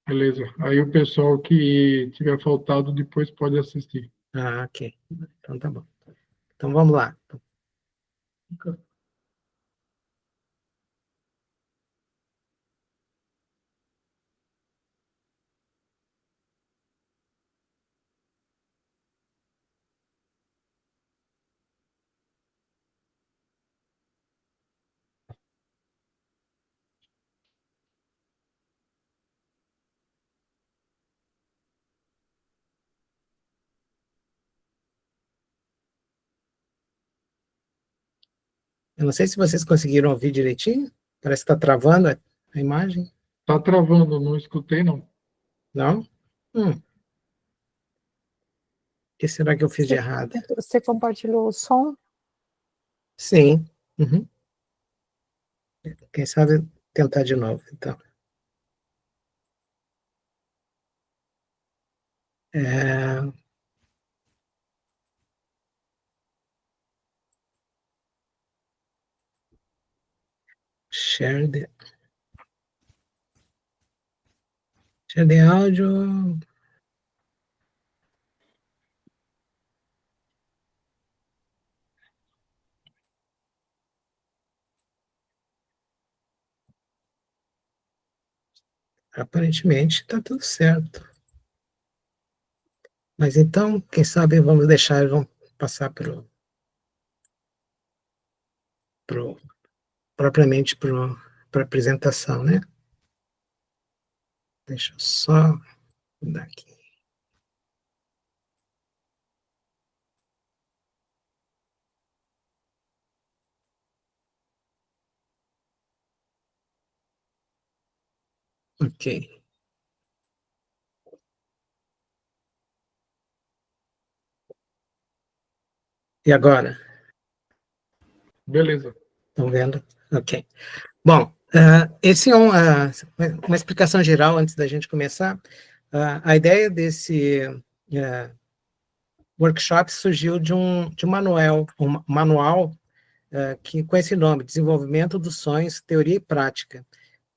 Beleza. Aí o pessoal que tiver faltado depois pode assistir. Ah, ok. Então tá bom. Então vamos lá. Eu não sei se vocês conseguiram ouvir direitinho. Parece que está travando a imagem. Tá travando, não escutei, não. Não? O que será que eu fiz de errado? Você compartilhou o som? Sim. Uhum. Quem sabe tentar de novo, então. Share the áudio. Aparentemente está tudo certo. Mas então, quem sabe vamos deixar, vamos passar propriamente para a apresentação, né? Deixa eu só mudar aqui. Ok. E agora? Beleza. Estão vendo? Ok. Bom, esse é uma explicação geral antes da gente começar. A ideia desse workshop surgiu de um manual que, com esse nome, Desenvolvimento dos Sonhos, Teoria e Prática,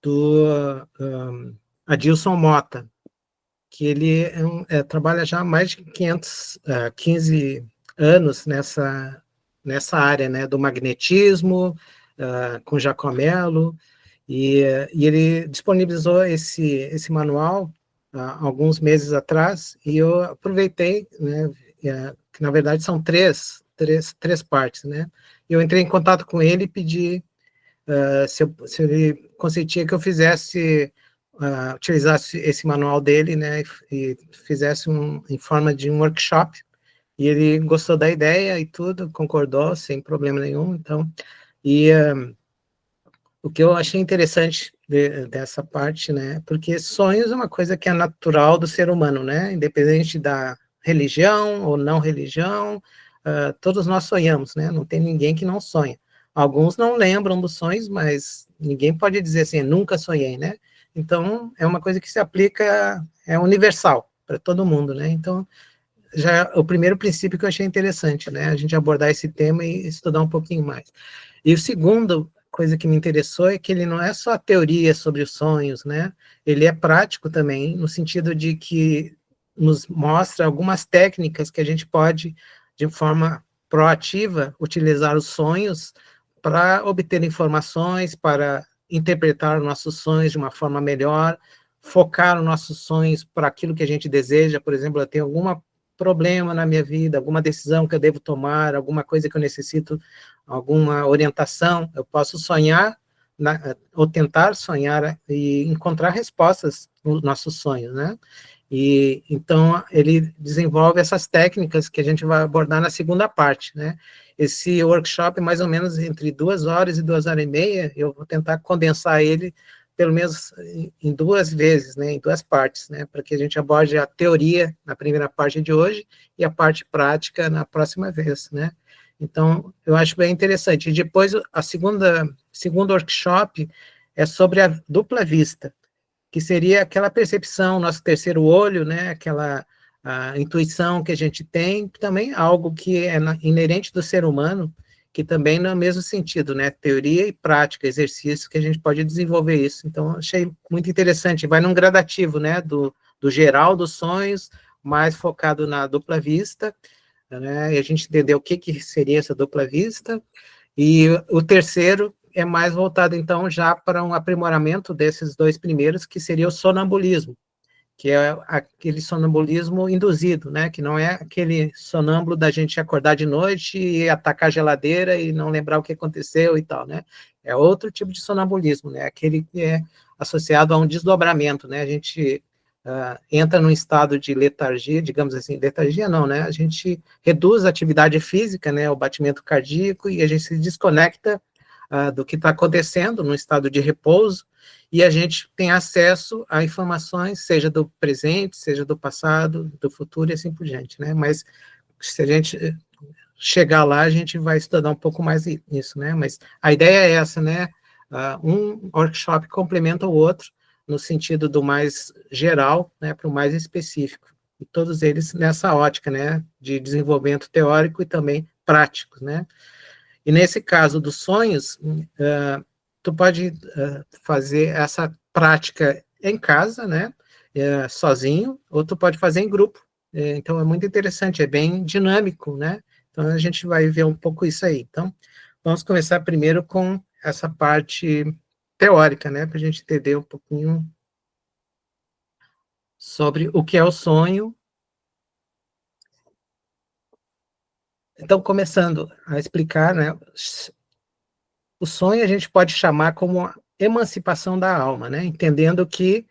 do Adilson Mota, que ele trabalha já há mais de 15 anos nessa área, né, do magnetismo, com Giacomello, e ele disponibilizou esse manual alguns meses atrás, e eu aproveitei, né, que na verdade são três partes, né? Eu entrei em contato com ele e pedi se ele consentia que eu utilizasse esse manual dele, né, e fizesse em forma de um workshop, e ele gostou da ideia e tudo, concordou, sem problema nenhum, então, e o que eu achei interessante dessa parte, né, porque sonhos é uma coisa que é natural do ser humano, né, independente da religião ou não religião, todos nós sonhamos, né, não tem ninguém que não sonha. Alguns não lembram dos sonhos, mas ninguém pode dizer assim, nunca sonhei, né, então é uma coisa que se aplica, é universal para todo mundo, né, então já é o primeiro princípio que eu achei interessante, né, a gente abordar esse tema e estudar um pouquinho mais. E o segundo coisa que me interessou é que ele não é só teoria sobre os sonhos, né? Ele é prático também, no sentido de que nos mostra algumas técnicas que a gente pode, de forma proativa, utilizar os sonhos para obter informações, para interpretar os nossos sonhos de uma forma melhor, focar os nossos sonhos para aquilo que a gente deseja. Por exemplo, eu tenho algum problema na minha vida, alguma decisão que eu devo tomar, alguma coisa que eu necessito, alguma orientação, eu posso sonhar, ou tentar sonhar e encontrar respostas nos nossos sonhos, né? E então ele desenvolve essas técnicas que a gente vai abordar na segunda parte, né? Esse workshop, mais ou menos entre 2 horas e 2 horas e meia, eu vou tentar condensar ele pelo menos em 2 vezes, né, em 2 partes, né, para que a gente aborde a teoria na primeira parte de hoje e a parte prática na próxima vez, né. Então, eu acho bem interessante. E depois, segundo workshop é sobre a dupla vista, que seria aquela percepção, nosso terceiro olho, né, aquela a intuição que a gente tem, também algo que é inerente do ser humano, que também no mesmo sentido, né? Teoria e prática, exercício, que a gente pode desenvolver isso. Então, achei muito interessante. Vai num gradativo, né? Do geral dos sonhos, mais focado na dupla vista, né? E a gente entendeu o que seria essa dupla vista. E o terceiro é mais voltado, então, já para um aprimoramento desses dois primeiros, que seria o sonambulismo, que é aquele sonambulismo induzido, né? Que não é aquele sonâmbulo da gente acordar de noite e atacar a geladeira e não lembrar o que aconteceu e tal, né? É outro tipo de sonambulismo, né? Aquele que é associado a um desdobramento, né? A gente entra num estado de letargia, digamos assim, letargia não, né? A gente reduz a atividade física, né? O batimento cardíaco, e a gente se desconecta do que está acontecendo no estado de repouso, e a gente tem acesso a informações, seja do presente, seja do passado, do futuro e assim por diante, né? Mas se a gente chegar lá, a gente vai estudar um pouco mais isso, né? Mas a ideia é essa, né? Um workshop complementa o outro, no sentido do mais geral, né, para o mais específico. E todos eles nessa ótica, né, de desenvolvimento teórico e também prático, né? E nesse caso dos sonhos, tu pode fazer essa prática em casa, né, sozinho, ou tu pode fazer em grupo. Então, é muito interessante, é bem dinâmico, né? Então, a gente vai ver um pouco isso aí. Então, vamos começar primeiro com essa parte teórica, né, para a gente entender um pouquinho sobre o que é o sonho. Então, começando a explicar, né, o sonho a gente pode chamar como a emancipação da alma, né, entendendo que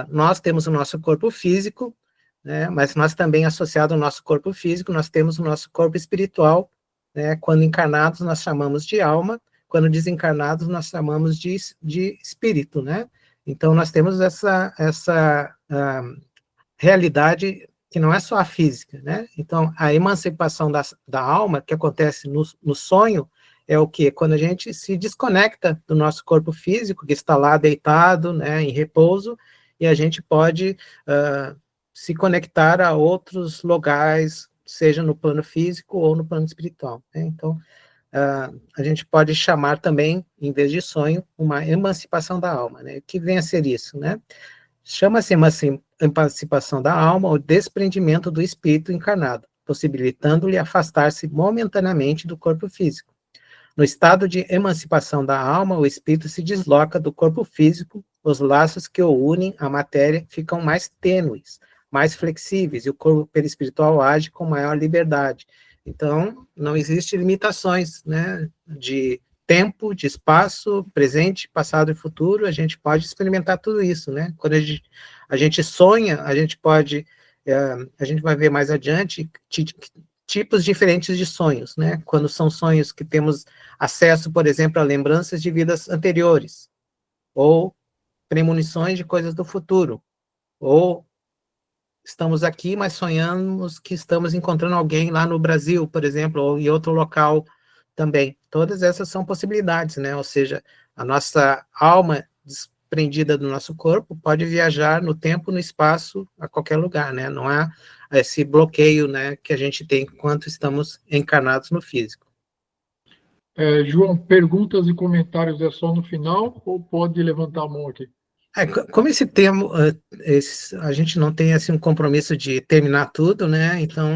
nós temos o nosso corpo físico, né, mas nós também, associado ao nosso corpo físico, nós temos o nosso corpo espiritual, né, quando encarnados nós chamamos de alma, quando desencarnados nós chamamos de espírito, né, então nós temos essa realidade que não é só a física, né? Então, a emancipação da alma, que acontece no sonho, é o quê? Quando a gente se desconecta do nosso corpo físico, que está lá deitado, né, em repouso, e a gente pode se conectar a outros lugares, seja no plano físico ou no plano espiritual, né? Então, a gente pode chamar também, em vez de sonho, uma emancipação da alma, né? O que vem a ser isso, né? Chama-se emancipação da alma o desprendimento do espírito encarnado, possibilitando-lhe afastar-se momentaneamente do corpo físico. No estado de emancipação da alma, o espírito se desloca do corpo físico, os laços que o unem à matéria ficam mais tênues, mais flexíveis, e o corpo perispiritual age com maior liberdade. Então, não existe limitações, né, de tempo, de espaço, presente, passado e futuro, a gente pode experimentar tudo isso, né? Quando a gente sonha, a gente pode, a gente vai ver mais adiante, tipos diferentes de sonhos, né? Quando são sonhos que temos acesso, por exemplo, a lembranças de vidas anteriores, ou premonições de coisas do futuro, ou estamos aqui, mas sonhamos que estamos encontrando alguém lá no Brasil, por exemplo, ou em outro local também. Todas essas são possibilidades, né? Ou seja, a nossa alma desprendida do nosso corpo pode viajar no tempo, no espaço, a qualquer lugar, né? Não há esse bloqueio, né, que a gente tem enquanto estamos encarnados no físico. João, perguntas e comentários é só no final ou pode levantar a mão aqui? Como esse termo, a gente não tem assim, um compromisso de terminar tudo, né? Então,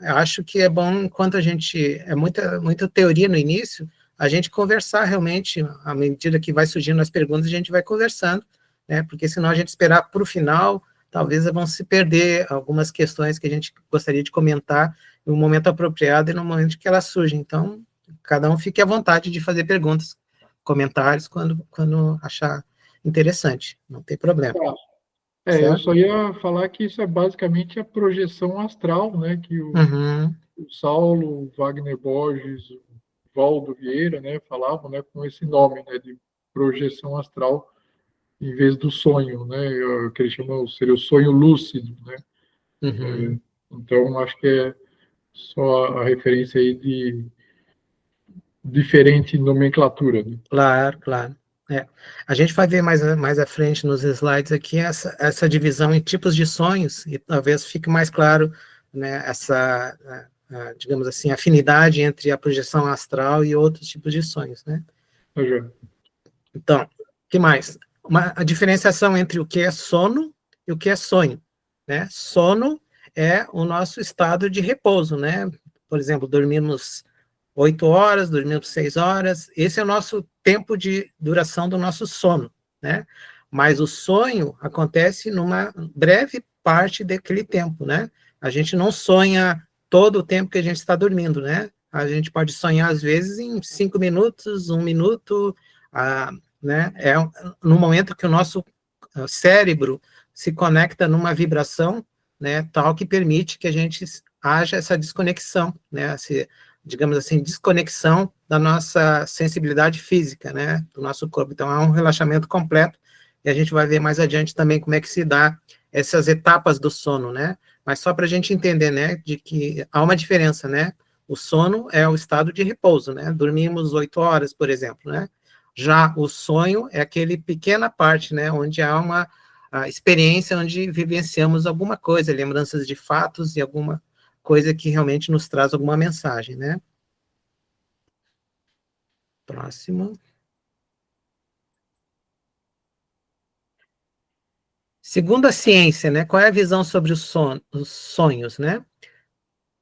eu acho que é bom, enquanto a gente. É muita teoria no início, a gente conversar realmente, à medida que vai surgindo as perguntas, a gente vai conversando, né? Porque senão a gente esperar para o final, talvez vão se perder algumas questões que a gente gostaria de comentar no momento apropriado e no momento que elas surgem. Então, cada um fique à vontade de fazer perguntas, comentários, quando achar interessante, não tem problema. Eu só ia falar que isso é basicamente a projeção astral, né, que o Saulo, o Wagner Borges, o Valdo Vieira, né, falavam, né, com esse nome, né, de projeção astral, em vez do sonho, né, que eles chamam, seria o sonho lúcido, né. Então, acho que é só a referência aí de diferente nomenclatura, né? Claro. A gente vai ver mais à frente nos slides aqui essa divisão em tipos de sonhos, e talvez fique mais claro, né, digamos assim, afinidade entre a projeção astral e outros tipos de sonhos, né? Então, o que mais? A diferenciação entre o que é sono e o que é sonho, né? Sono é o nosso estado de repouso, né? Por exemplo, dormimos 8 horas, dormimos 6 horas, esse é o nosso tempo de duração do nosso sono, né? Mas o sonho acontece numa breve parte daquele tempo, né? A gente não sonha todo o tempo que a gente está dormindo, né? A gente pode sonhar, às vezes, em 5 minutos, 1 minuto, né? É no momento que o nosso cérebro se conecta numa vibração, né, tal que permite que a gente haja essa desconexão, né, digamos assim, desconexão da nossa sensibilidade física, né, do nosso corpo. Então, há um relaxamento completo, e a gente vai ver mais adiante também como é que se dá essas etapas do sono, né, mas só para a gente entender, né, de que há uma diferença, né, o sono é o estado de repouso, né, dormimos 8 horas, por exemplo, né, já o sonho é aquele pequena parte, né, onde há uma experiência onde vivenciamos alguma coisa, lembranças de fatos e alguma coisa que realmente nos traz alguma mensagem, né? Próximo. Segundo a ciência, né, qual é a visão sobre os sonhos, né?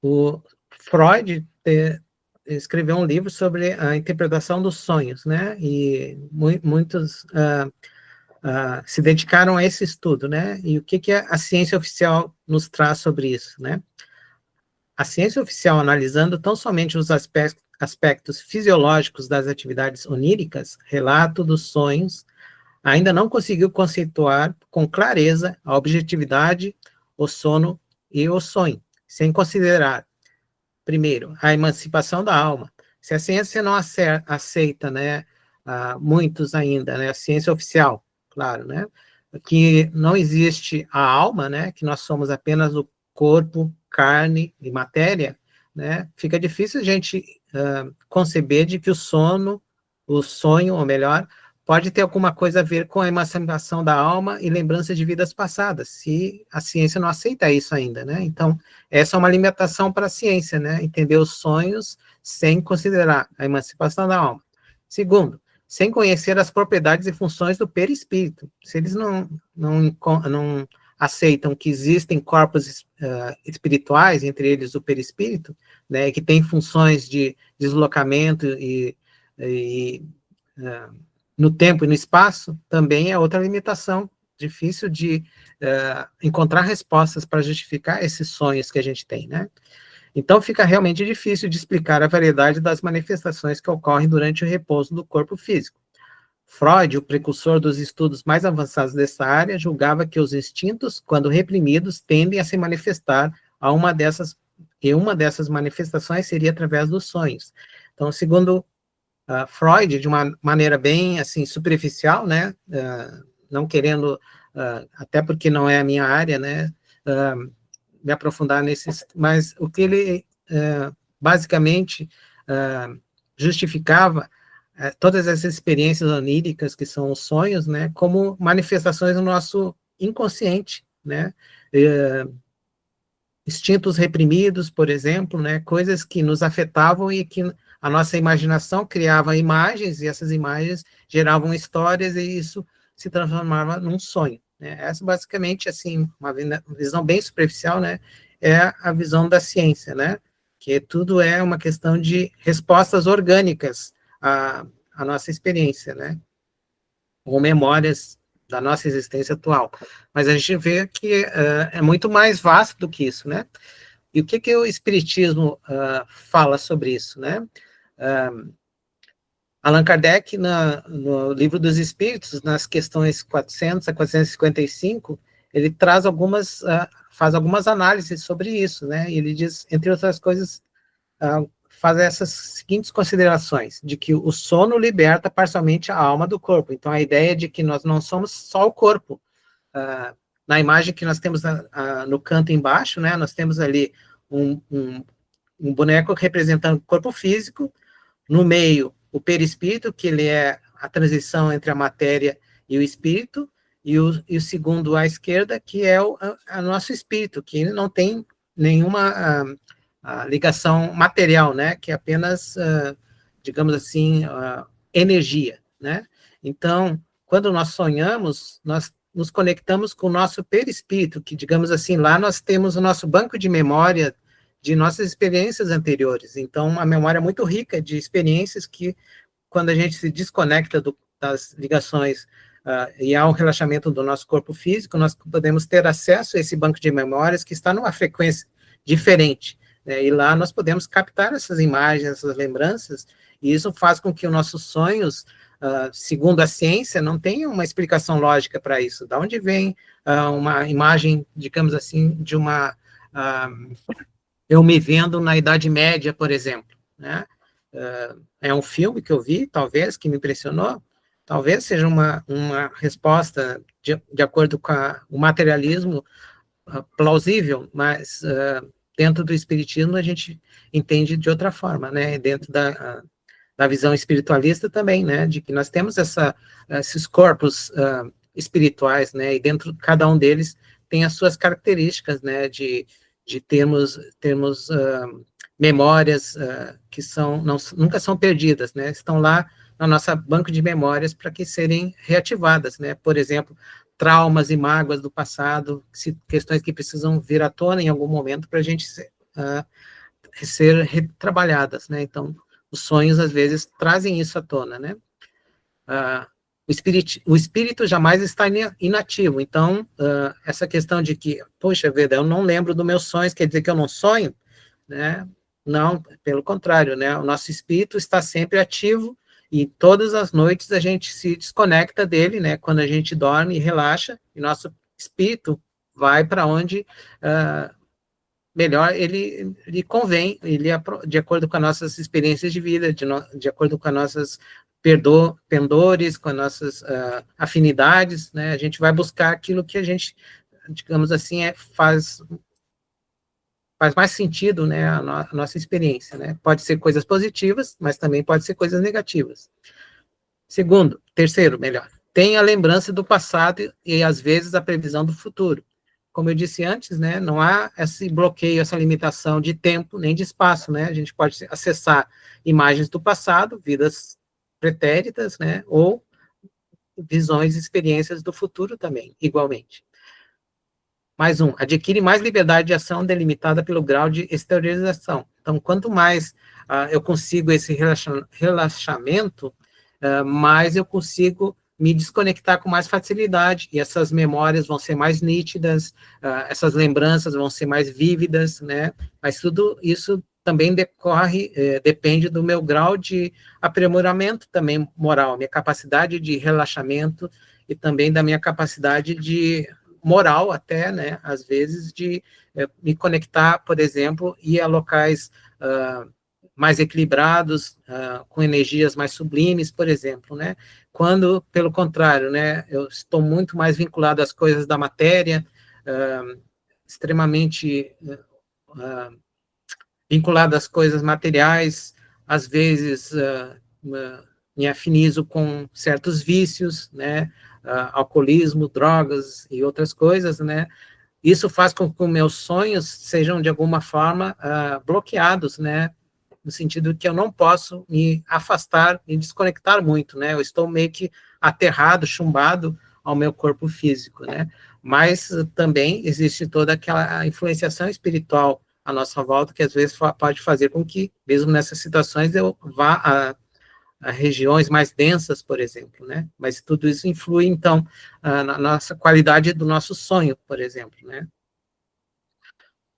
O Freud escreveu um livro sobre a interpretação dos sonhos, né? E muitos se dedicaram a esse estudo, né? E o que a ciência oficial nos traz sobre isso, né? A ciência oficial, analisando tão somente os aspectos fisiológicos das atividades oníricas, relato dos sonhos, ainda não conseguiu conceituar com clareza a objetividade, o sono e o sonho, sem considerar, primeiro, a emancipação da alma. Se a ciência não aceita, né, muitos ainda, né, a ciência oficial, claro, né, que não existe a alma, né, que nós somos apenas o corpo, carne e matéria, né, fica difícil a gente conceber de que o sonho, ou melhor, pode ter alguma coisa a ver com a emancipação da alma e lembranças de vidas passadas, se a ciência não aceita isso ainda, né? Então, essa é uma limitação para a ciência, né? Entender os sonhos sem considerar a emancipação da alma. Segundo, sem conhecer as propriedades e funções do perispírito. Se eles não aceitam que existem corpos espirituais, entre eles o perispírito, né, que tem funções de deslocamento no tempo e no espaço, também é outra limitação, difícil de encontrar respostas para justificar esses sonhos que a gente tem, né? Então, fica realmente difícil de explicar a variedade das manifestações que ocorrem durante o repouso do corpo físico. Freud, o precursor dos estudos mais avançados dessa área, julgava que os instintos, quando reprimidos, tendem a se manifestar e uma dessas manifestações seria através dos sonhos. Então, segundo Freud, de uma maneira bem, assim, superficial, né, não querendo, até porque não é a minha área, né, me aprofundar nesses, mas o que ele, basicamente, justificava todas essas experiências oníricas, que são os sonhos, né, como manifestações do nosso inconsciente, né, instintos reprimidos, por exemplo, né, coisas que nos afetavam e que a nossa imaginação criava imagens, e essas imagens geravam histórias, e isso se transformava num sonho, né. Essa, basicamente, assim, uma visão bem superficial, né, é a visão da ciência, né, que tudo é uma questão de respostas orgânicas à nossa experiência, né, ou memórias da nossa existência atual. Mas a gente vê que é muito mais vasto do que isso, né? E o que o Espiritismo fala sobre isso, né? Allan Kardec, no Livro dos Espíritos, nas questões 400 a 455, ele traz faz algumas análises sobre isso, né? E ele diz, entre outras coisas, faz essas seguintes considerações, de que o sono liberta parcialmente a alma do corpo. Então, a ideia de que nós não somos só o corpo. Na imagem que nós temos no canto embaixo, né, nós temos ali um boneco representando o corpo físico, no meio o perispírito, que ele é a transição entre a matéria e o espírito, e o segundo à esquerda, que é o nosso espírito, que ele não tem nenhuma ligação material, né, que é apenas, digamos assim, energia, né? Então, quando nós sonhamos, nós nos conectamos com o nosso perispírito, que, digamos assim, lá nós temos o nosso banco de memória de nossas experiências anteriores. Então, uma memória muito rica de experiências que, quando a gente se desconecta das ligações e há um relaxamento do nosso corpo físico, nós podemos ter acesso a esse banco de memórias que está numa frequência diferente, né? E lá nós podemos captar essas imagens, essas lembranças, e isso faz com que os nossos sonhos, segundo a ciência, não tenham uma explicação lógica para isso. Da onde vem uma imagem, digamos assim, de eu me vendo na Idade Média, por exemplo, né? É um filme que eu vi, talvez, que me impressionou, talvez seja uma resposta de acordo com o materialismo plausível, mas dentro do espiritismo a gente entende de outra forma, né? Dentro da visão espiritualista também, né? De que nós temos esses corpos espirituais, né? E dentro de cada um deles tem as suas características, né? De termos memórias que nunca são perdidas, né? Estão lá na nossa banco de memórias para que serem reativadas, né? Por exemplo, traumas e mágoas do passado, questões que precisam vir à tona em algum momento para a gente ser retrabalhadas, né? Então, os sonhos, às vezes, trazem isso à tona, né? O espírito jamais está inativo, então, essa questão de que, poxa vida, eu não lembro dos meus sonhos, quer dizer que eu não sonho, né? Não, pelo contrário, né? O nosso espírito está sempre ativo e todas as noites a gente se desconecta dele, né? Quando a gente dorme e relaxa, e nosso espírito vai para onde melhor ele convém, de acordo com as nossas experiências de vida, de acordo com as nossas pendores, com as nossas afinidades, né? A gente vai buscar aquilo que a gente, digamos assim, faz mais sentido, né, a nossa experiência, né? Pode ser coisas positivas, mas também pode ser coisas negativas. Terceiro, tem a lembrança do passado e, às vezes, a previsão do futuro. Como eu disse antes, né, não há esse bloqueio, essa limitação de tempo nem de espaço, né? A gente pode acessar imagens do passado, vidas pretéritas, né, ou visões e experiências do futuro também, igualmente. Mais adquire mais liberdade de ação delimitada pelo grau de exteriorização. Então, quanto mais eu consigo esse relaxamento, mais eu consigo me desconectar com mais facilidade, e essas memórias vão ser mais nítidas, essas lembranças vão ser mais vívidas, né? Mas tudo isso também depende do meu grau de aprimoramento também moral, minha capacidade de relaxamento e também da minha capacidade de moral até, né, às vezes, de me conectar, por exemplo, e a locais mais equilibrados, com energias mais sublimes, por exemplo, né? Quando, pelo contrário, né, eu estou muito mais vinculado às coisas da matéria, extremamente vinculado às coisas materiais, às vezes me afinizo com certos vícios, né? Alcoolismo, drogas e outras coisas, né? Isso faz com que meus sonhos sejam, de alguma forma, bloqueados, né? No sentido que eu não posso me afastar, me desconectar muito, né? Eu estou meio que aterrado, chumbado ao meu corpo físico, né? Mas também existe toda aquela influenciação espiritual à nossa volta, que às vezes pode fazer com que, mesmo nessas situações, eu vá a regiões mais densas, por exemplo, né? Mas tudo isso influi, então, na nossa qualidade do nosso sonho, por exemplo, né?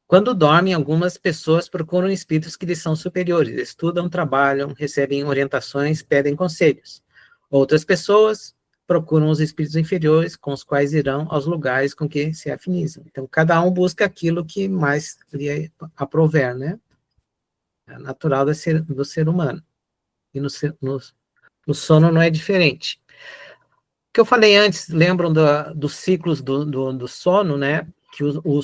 Quando dormem, algumas pessoas procuram espíritos que lhes são superiores, estudam, trabalham, recebem orientações, pedem conselhos. Outras pessoas procuram os espíritos inferiores, com os quais irão aos lugares com que se afinizam. Então, cada um busca aquilo que mais lhe aprouver, né? É natural do ser humano. E no sono não é diferente. O que eu falei antes, lembram dos ciclos do sono, né? Que o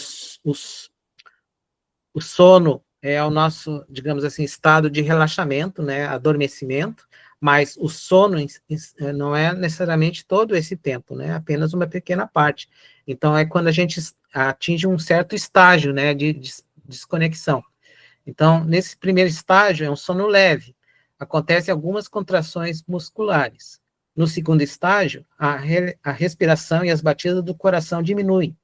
sono é o nosso, digamos assim, estado de relaxamento, né? Adormecimento, mas o sono não é necessariamente todo esse tempo, né? Apenas uma pequena parte. Então, é quando a gente atinge um certo estágio, né? De desconexão. Então, nesse primeiro estágio, é um sono leve. Acontecem algumas contrações musculares. No segundo estágio, a respiração e as batidas do coração diminuem.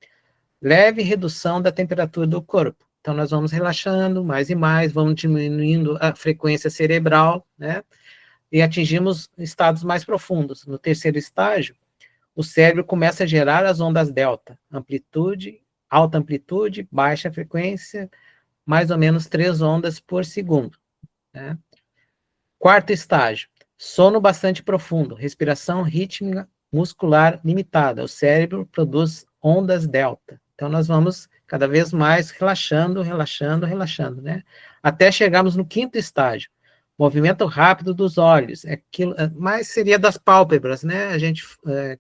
Leve redução da temperatura do corpo. Então, nós vamos relaxando mais e mais, vamos diminuindo a frequência cerebral, né? E atingimos estados mais profundos. No terceiro estágio, o cérebro começa a gerar as ondas delta, amplitude, alta amplitude, baixa frequência, mais ou menos 3 ondas por segundo, né? Quarto estágio, sono bastante profundo, respiração rítmica muscular limitada. O cérebro produz ondas delta. Então, nós vamos cada vez mais relaxando, relaxando, relaxando, né? Até chegarmos no quinto estágio, movimento rápido dos olhos, mas seria das pálpebras, né? A gente,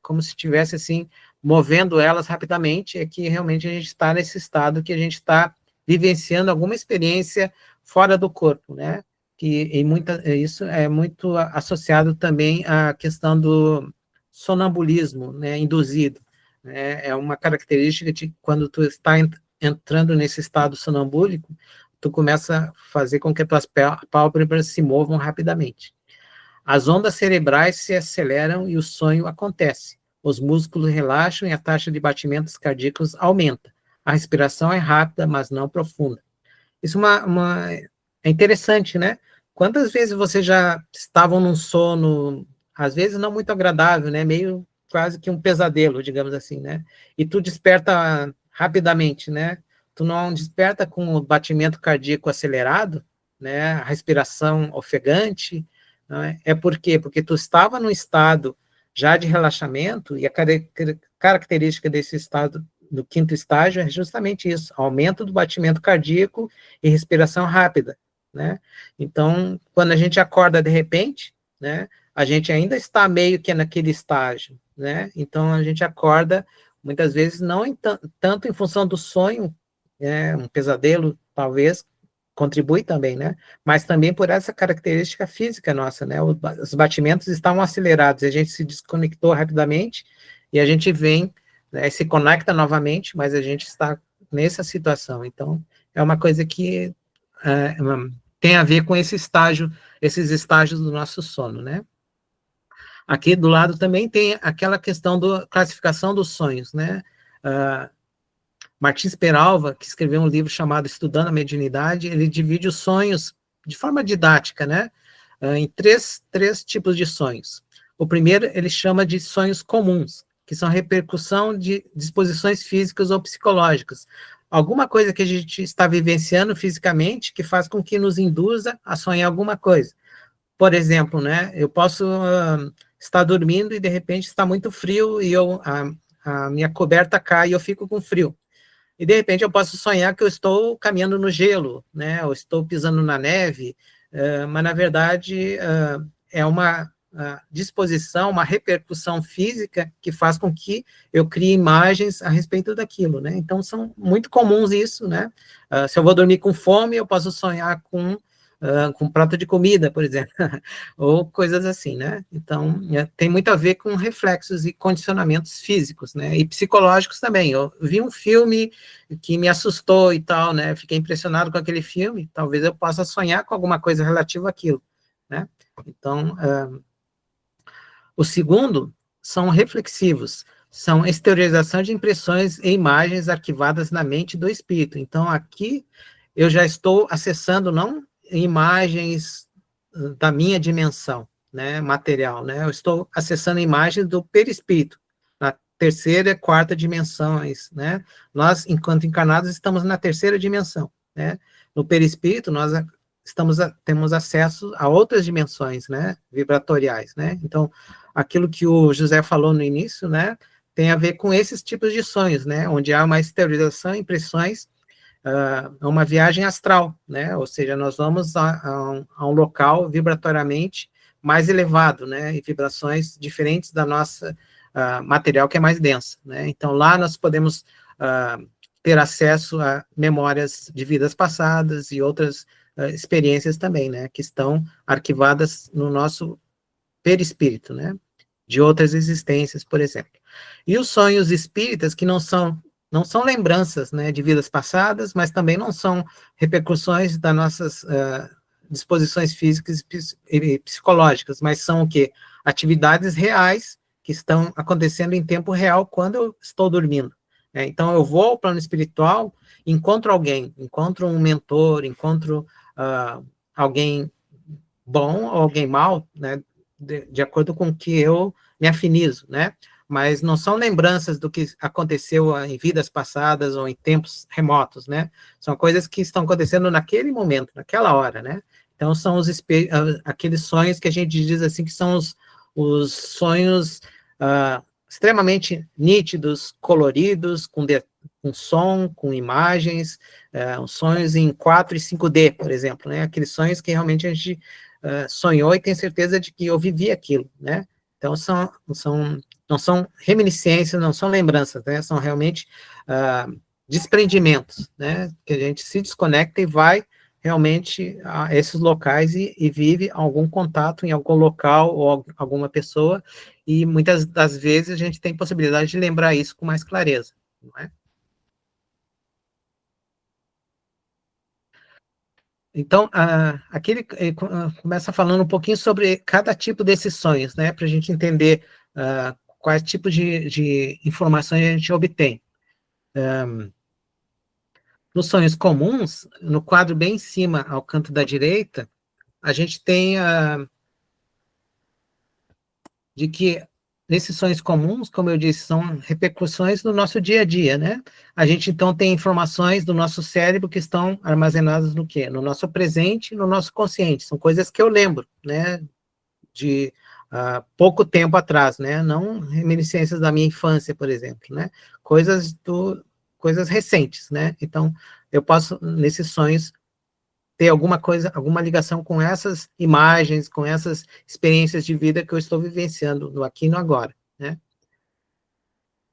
como se estivesse, assim, movendo elas rapidamente, é que realmente a gente está nesse estado que a gente está vivenciando alguma experiência fora do corpo, né? Isso é muito associado também à questão do sonambulismo, né, induzido. Né? É uma característica de quando tu está entrando nesse estado sonambúlico, tu começa a fazer com que as tuas pálpebras se movam rapidamente. As ondas cerebrais se aceleram e o sonho acontece. Os músculos relaxam e a taxa de batimentos cardíacos aumenta. A respiração é rápida, mas não profunda. Isso é interessante, né? Quantas vezes vocês já estavam num sono, às vezes não muito agradável, né? Meio quase que um pesadelo, digamos assim, né? E tu desperta rapidamente, né? Tu não desperta com o batimento cardíaco acelerado, né? A respiração ofegante, né? É por quê? Porque tu estava num estado já de relaxamento e a característica desse estado do quinto estágio é justamente isso, aumento do batimento cardíaco e respiração rápida, né? Então, quando a gente acorda de repente, né, a gente ainda está meio que naquele estágio, né? Então, a gente acorda, muitas vezes, não tanto em função do sonho, né, um pesadelo, talvez, contribui também, né? Mas também por essa característica física nossa, né? Os batimentos estavam acelerados, a gente se desconectou rapidamente e a gente vem, né, se conecta novamente, mas a gente está nessa situação. Então, é uma coisa que tem a ver com esses estágios do nosso sono, né? Aqui do lado também tem aquela questão da classificação dos sonhos, né? Martins Peralva, que escreveu um livro chamado Estudando a Mediunidade, ele divide os sonhos de forma didática, né? Em três tipos de sonhos. O primeiro ele chama de sonhos comuns, que são repercussão de disposições físicas ou psicológicas. Alguma coisa que a gente está vivenciando fisicamente que faz com que nos induza a sonhar alguma coisa. Por exemplo, né, eu posso estar dormindo e, de repente, está muito frio e a minha coberta cai e eu fico com frio. E, de repente, eu posso sonhar que eu estou caminhando no gelo, né, ou estou pisando na neve, mas, na verdade, é uma disposição, uma repercussão física que faz com que eu crie imagens a respeito daquilo, né? Então, são muito comuns isso, né? Se eu vou dormir com fome, eu posso sonhar com um prato de comida, por exemplo, ou coisas assim, né? Então, tem muito a ver com reflexos e condicionamentos físicos, né? E psicológicos também. Eu vi um filme que me assustou e tal, né? Fiquei impressionado com aquele filme, talvez eu possa sonhar com alguma coisa relativa àquilo, né? Então, o segundo são reflexivos, são exteriorização de impressões e imagens arquivadas na mente do espírito. Então, aqui eu já estou acessando não imagens da minha dimensão, né, material, né? Eu estou acessando imagens do perispírito, na terceira e quarta dimensões, né? Nós, enquanto encarnados, estamos na terceira dimensão, né? No perispírito, nós temos acesso a outras dimensões, né, vibratoriais, né? Então, aquilo que o José falou no início, né, tem a ver com esses tipos de sonhos, né, onde há uma exteriorização, impressões, uma viagem astral, né, ou seja, nós vamos a um local vibratoriamente mais elevado, né, e vibrações diferentes da nossa material que é mais densa, né, então lá nós podemos ter acesso a memórias de vidas passadas e outras experiências também, né, que estão arquivadas no nosso perispírito, né, de outras existências, por exemplo. E os sonhos espíritas, que não são não são lembranças, né, de vidas passadas, mas também não são repercussões das nossas disposições físicas e psicológicas, mas são o quê? Atividades reais que estão acontecendo em tempo real quando eu estou dormindo. Né? Então, eu vou ao plano espiritual, encontro alguém, encontro um mentor, encontro alguém bom ou alguém mau, né, de acordo com o que eu me afinizo, né? Mas não são lembranças do que aconteceu em vidas passadas ou em tempos remotos, né? São coisas que estão acontecendo naquele momento, naquela hora, né? Então, são aqueles sonhos que a gente diz assim, que são os sonhos extremamente nítidos, coloridos, com som, com imagens, os sonhos em 4 e 5D, por exemplo, né? Aqueles sonhos que realmente a gente sonhou e tem certeza de que eu vivi aquilo, né? Então, não são reminiscências, não são lembranças, né? São realmente desprendimentos, né? Que a gente se desconecta e vai realmente a esses locais e vive algum contato em algum local ou alguma pessoa, e muitas das vezes a gente tem possibilidade de lembrar isso com mais clareza, não é? Então, aqui ele começa falando um pouquinho sobre cada tipo desses sonhos, né, para a gente entender quais tipos de informações a gente obtém. Nos sonhos comuns, no quadro bem em cima, ao canto da direita, a gente tem de que nesses sonhos comuns, como eu disse, são repercussões do nosso dia a dia, né? A gente, então, tem informações do nosso cérebro que estão armazenadas no quê? No nosso presente, no nosso consciente. São coisas que eu lembro, né? De pouco tempo atrás, né? Não reminiscências da minha infância, por exemplo, né? Coisas recentes, né? Então, eu posso, nesses sonhos, ter alguma coisa, alguma ligação com essas imagens, com essas experiências de vida que eu estou vivenciando no aqui e no agora, né?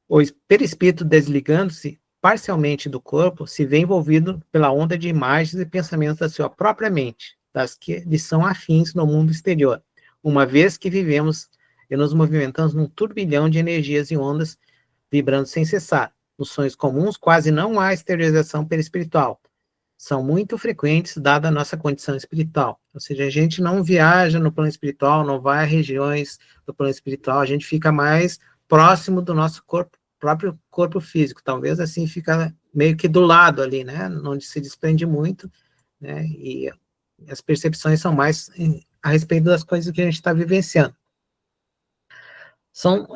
O perispírito, desligando-se parcialmente do corpo, se vê envolvido pela onda de imagens e pensamentos da sua própria mente, das que lhe são afins no mundo exterior, uma vez que vivemos e nos movimentamos num turbilhão de energias e ondas vibrando sem cessar. Nos sonhos comuns, quase não há exteriorização perispiritual, são muito frequentes, dada a nossa condição espiritual. Ou seja, a gente não viaja no plano espiritual, não vai a regiões do plano espiritual, a gente fica mais próximo do nosso corpo, próprio corpo físico. Talvez assim fica meio que do lado ali, né? Onde se desprende muito, né? E as percepções são mais a respeito das coisas que a gente está vivenciando. São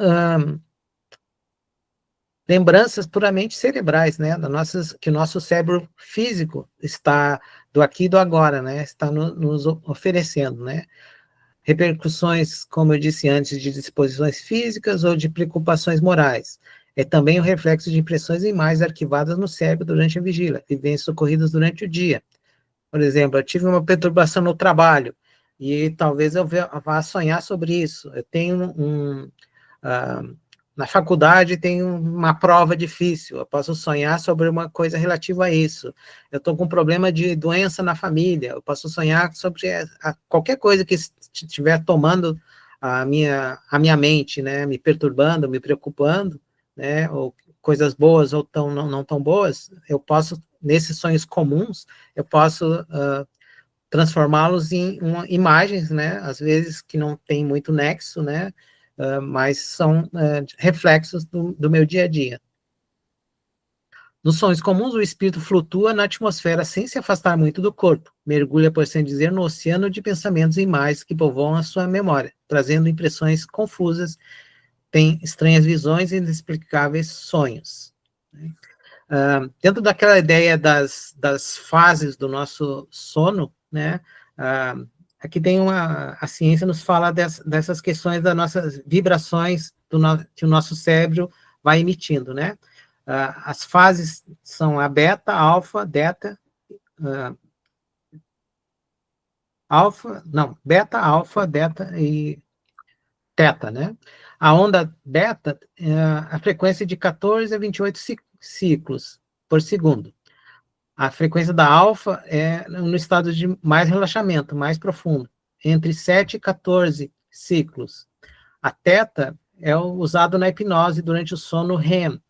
lembranças puramente cerebrais, né, que o nosso cérebro físico está do aqui e do agora, né, está nos oferecendo, né, repercussões, como eu disse antes, de disposições físicas ou de preocupações morais. É também o reflexo de impressões e imagens arquivadas no cérebro durante a vigília, vivências ocorridas durante o dia. Por exemplo, eu tive uma perturbação no trabalho, e talvez eu vá sonhar sobre isso. Eu tenho na faculdade tem uma prova difícil, eu posso sonhar sobre uma coisa relativa a isso. Eu estou com um problema de doença na família, eu posso sonhar sobre qualquer coisa que estiver tomando a minha mente, né, me perturbando, me preocupando, né, ou coisas boas ou não tão boas, eu posso, nesses sonhos comuns, eu posso transformá-los em imagens, né, às vezes que não tem muito nexo, né, mas são reflexos do meu dia a dia. Nos sonhos comuns, o espírito flutua na atmosfera sem se afastar muito do corpo, mergulha, por assim dizer, no oceano de pensamentos e imagens que povoam a sua memória, trazendo impressões confusas, tem estranhas visões e inexplicáveis sonhos. Dentro daquela ideia das fases do nosso sono, né, aqui tem a ciência nos fala dessas questões das nossas vibrações que o nosso cérebro vai emitindo, né? As fases são a beta, alfa, beta, alfa, delta e teta, né? A onda beta, a frequência de 14 a 28 ciclos por segundo. A frequência da alfa é no estado de mais relaxamento, mais profundo, entre 7 e 14 ciclos. A teta é usado na hipnose durante o sono REM.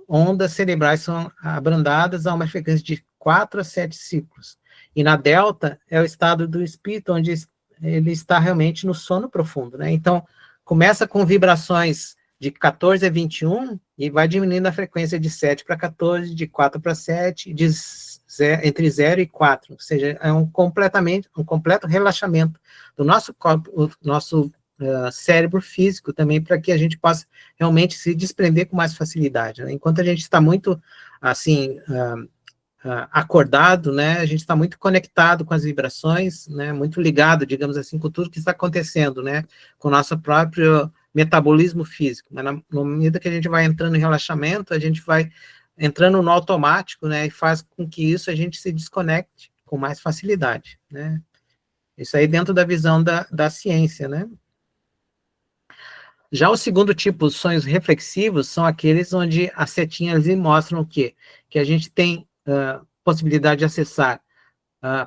ondas cerebrais são abrandadas a uma frequência de 4 a 7 ciclos. E na delta é o estado do espírito, onde ele está realmente no sono profundo, né? Então, começa com vibrações de 14 a 21 e vai diminuindo a frequência de 7 para 14, de 4 para 7, entre 0 e 4. Ou seja, é um completo relaxamento do nosso corpo, o nosso cérebro físico também, para que a gente possa realmente se desprender com mais facilidade, né? Enquanto a gente está muito, assim, acordado, né, a gente está muito conectado com as vibrações, né, muito ligado, digamos assim, com tudo que está acontecendo, né, com o nosso próprio metabolismo físico. Mas na medida que a gente vai entrando em relaxamento, a gente vai entrando no automático, né, e faz com que isso a gente se desconecte com mais facilidade, né. Isso aí dentro da visão da ciência, né. Já o segundo tipo, os sonhos reflexivos, são aqueles onde as setinhas lhe mostram o quê? Que a gente tem possibilidade de acessar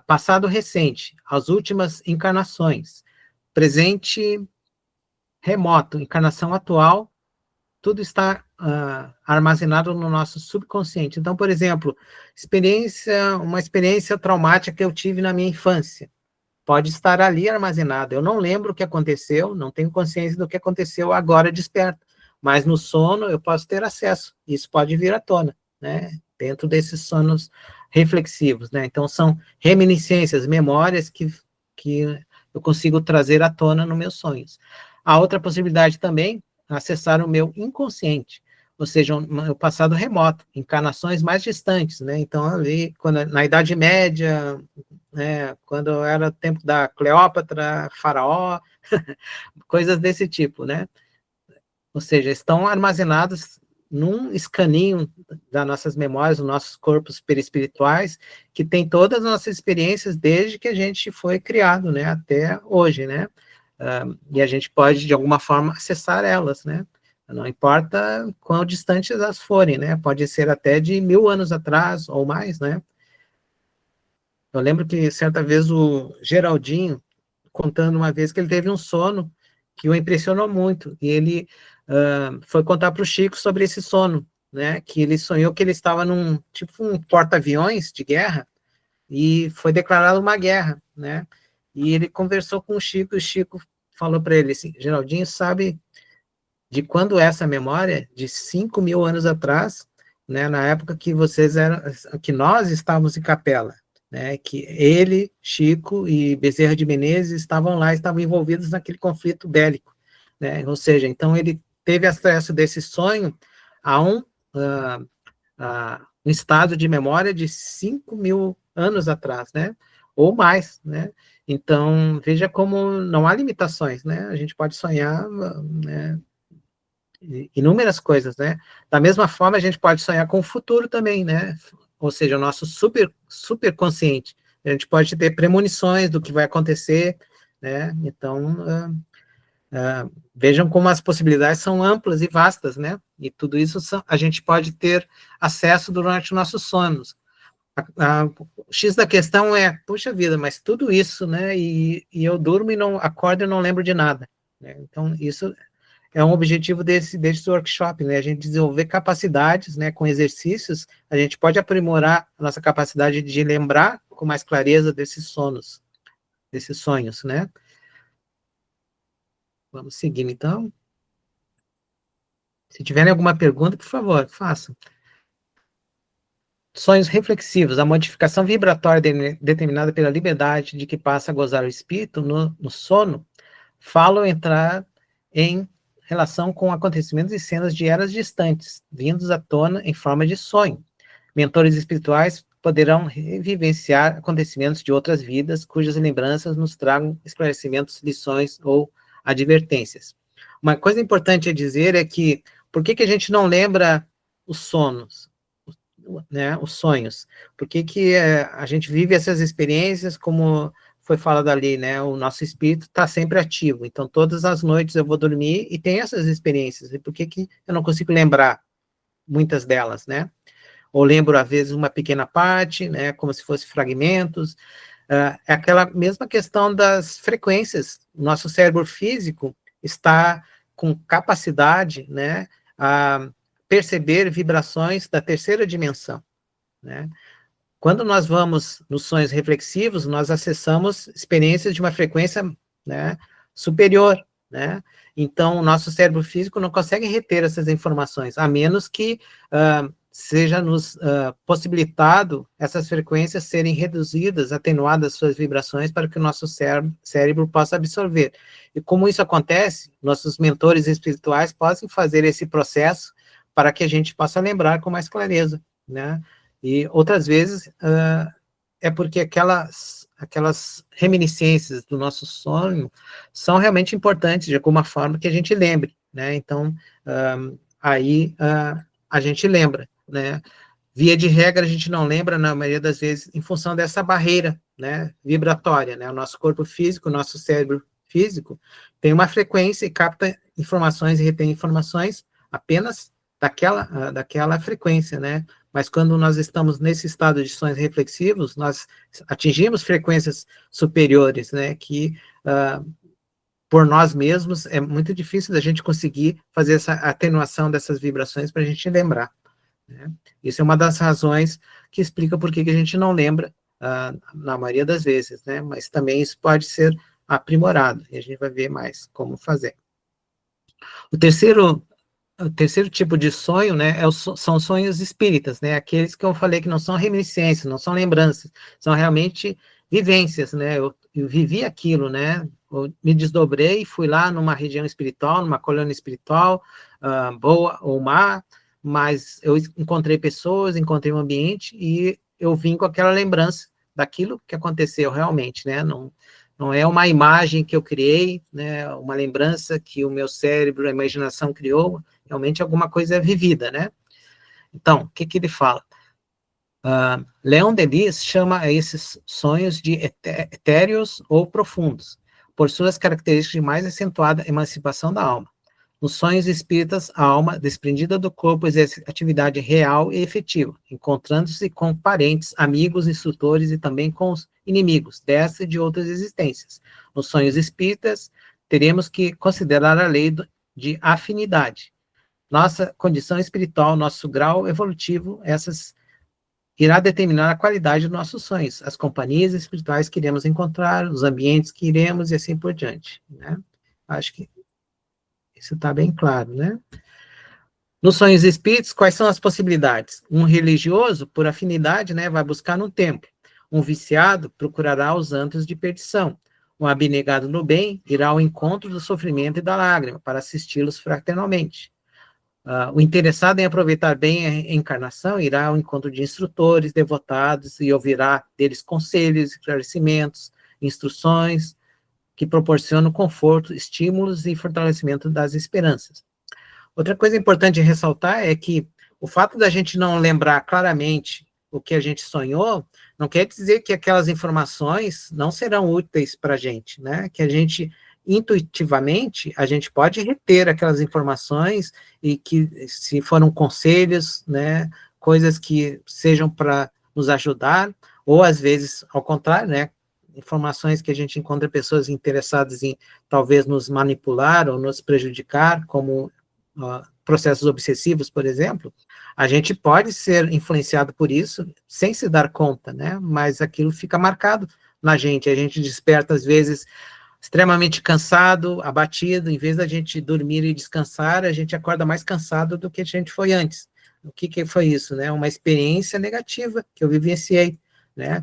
passado recente, as últimas encarnações, presente remoto, encarnação atual, tudo está armazenado no nosso subconsciente. Então, por exemplo, uma experiência traumática que eu tive na minha infância, pode estar ali armazenado. Eu não lembro o que aconteceu, não tenho consciência do que aconteceu agora desperto, mas no sono eu posso ter acesso. Isso pode vir à tona, né? Dentro desses sonos reflexivos, né? Então, são reminiscências, memórias que eu consigo trazer à tona nos meus sonhos. A outra possibilidade também, acessar o meu inconsciente, ou seja, o passado remoto, encarnações mais distantes, né? Então, ali, na Idade Média, né, quando era o tempo da Cleópatra, Faraó, coisas desse tipo, né? Ou seja, estão armazenados num escaninho das nossas memórias, dos nossos corpos perispirituais, que tem todas as nossas experiências desde que a gente foi criado, né, até hoje, né? E a gente pode, de alguma forma, acessar elas, né? Não importa quão distantes elas forem, né? Pode ser até de 1000 anos atrás ou mais, né? Eu lembro que certa vez o Geraldinho, contando uma vez que ele teve um sono que o impressionou muito, e ele foi contar para o Chico sobre esse sono, né? Que ele sonhou que ele estava num, tipo, um porta-aviões de guerra, e foi declarada uma guerra, né? E ele conversou com e o Chico falou para ele assim: Geraldinho, sabe de quando é essa memória? De 5.000 anos atrás, né, na época que que nós estávamos em Capela, né, que ele, Chico e Bezerra de Menezes estavam lá, estavam envolvidos naquele conflito bélico, né, ou seja, então ele teve acesso desse sonho a um estado de memória de 5.000 anos atrás, né, ou mais, né. Então, veja como não há limitações, né, a gente pode sonhar, né, inúmeras coisas, né? Da mesma forma, a gente pode sonhar com o futuro também, né? Ou seja, o nosso super consciente. A gente pode ter premonições do que vai acontecer, né? Então, vejam como as possibilidades são amplas e vastas, né? E tudo isso a gente pode ter acesso durante nossos sonos. O X da questão é, puxa vida, mas tudo isso, né? E eu durmo e não acordo e não lembro de nada, né? Então, isso é um objetivo desse workshop, né? A gente desenvolver capacidades, né? Com exercícios, a gente pode aprimorar a nossa capacidade de lembrar com mais clareza desses sonos, desses sonhos, né? Vamos seguindo, então. Se tiverem alguma pergunta, por favor, façam. Sonhos reflexivos, a modificação vibratória determinada pela liberdade de que passa a gozar o espírito no sono, falam entrar em relação com acontecimentos e cenas de eras distantes, vindos à tona em forma de sonho. Mentores espirituais poderão revivenciar acontecimentos de outras vidas, cujas lembranças nos tragam esclarecimentos, lições ou advertências. Uma coisa importante a dizer é que, por que a gente não lembra os sonos, né, os sonhos? Por que a gente vive essas experiências como foi falado ali, né, o nosso espírito está sempre ativo, então todas as noites eu vou dormir e tem essas experiências, e por que eu não consigo lembrar muitas delas, né? Ou lembro, às vezes, uma pequena parte, né, como se fosse fragmentos, é aquela mesma questão das frequências, o nosso cérebro físico está com capacidade, né, perceber vibrações da terceira dimensão, né? Quando nós vamos nos sonhos reflexivos, nós acessamos experiências de uma frequência, né, superior, né? Então, o nosso cérebro físico não consegue reter essas informações, a menos que seja nos possibilitado essas frequências serem reduzidas, atenuadas suas vibrações, para que o nosso cérebro possa absorver. E como isso acontece, nossos mentores espirituais podem fazer esse processo para que a gente possa lembrar com mais clareza, né? E outras vezes é porque aquelas reminiscências do nosso sonho são realmente importantes, de alguma forma, que a gente lembre, né? Então, aí a gente lembra, né? Via de regra, a gente não lembra, na maioria das vezes, em função dessa barreira, né, vibratória, né? O nosso corpo físico, o nosso cérebro físico, tem uma frequência e capta informações e retém informações apenas daquela frequência, né? Mas quando nós estamos nesse estado de sonhos reflexivos, nós atingimos frequências superiores, né, que por nós mesmos é muito difícil da gente conseguir fazer essa atenuação dessas vibrações para a gente lembrar, né? Isso é uma das razões que explica por que a gente não lembra na maioria das vezes, né? Mas também isso pode ser aprimorado, e a gente vai ver mais como fazer. O terceiro tipo de sonho, né, são sonhos espíritas, né, aqueles que eu falei que não são reminiscências, não são lembranças, são realmente vivências, né, eu vivi aquilo, né, eu me desdobrei, fui lá numa região espiritual, numa colônia espiritual, boa ou má, mas eu encontrei pessoas, encontrei um ambiente, e eu vim com aquela lembrança daquilo que aconteceu realmente, né, não é uma imagem que eu criei, né, uma lembrança que o meu cérebro, a imaginação criou, realmente alguma coisa é vivida, né? Então, o que ele fala? Leon Denis chama esses sonhos de etéreos ou profundos, por suas características de mais acentuada emancipação da alma. Nos sonhos espíritas, a alma, desprendida do corpo, exerce atividade real e efetiva, encontrando-se com parentes, amigos, instrutores e também com os inimigos dessa e de outras existências. Nos sonhos espíritas, teremos que considerar a lei de afinidade. Nossa condição espiritual, nosso grau evolutivo, essas irá determinar a qualidade dos nossos sonhos, as companhias espirituais que iremos encontrar, os ambientes que iremos e assim por diante, né? Acho que isso está bem claro, né? Nos sonhos espíritos, quais são as possibilidades? Um religioso, por afinidade, né, vai buscar no templo. Um viciado procurará os antros de perdição. Um abnegado no bem irá ao encontro do sofrimento e da lágrima, para assisti-los fraternalmente. O interessado em aproveitar bem a encarnação irá ao encontro de instrutores, devotados, e ouvirá deles conselhos, esclarecimentos, instruções, que proporcionam conforto, estímulos e fortalecimento das esperanças. Outra coisa importante de ressaltar é que o fato da gente não lembrar claramente o que a gente sonhou, não quer dizer que aquelas informações não serão úteis para a gente, né? Que a gente, intuitivamente, a gente pode reter aquelas informações e que, se foram conselhos, né, coisas que sejam para nos ajudar, ou às vezes, ao contrário, né, informações que a gente encontra pessoas interessadas em talvez nos manipular ou nos prejudicar, como processos obsessivos, por exemplo, a gente pode ser influenciado por isso sem se dar conta, né? Mas aquilo fica marcado na gente, a gente desperta às vezes extremamente cansado, abatido, em vez da gente dormir e descansar, a gente acorda mais cansado do que a gente foi antes. O que foi isso, né? Uma experiência negativa que eu vivenciei, né?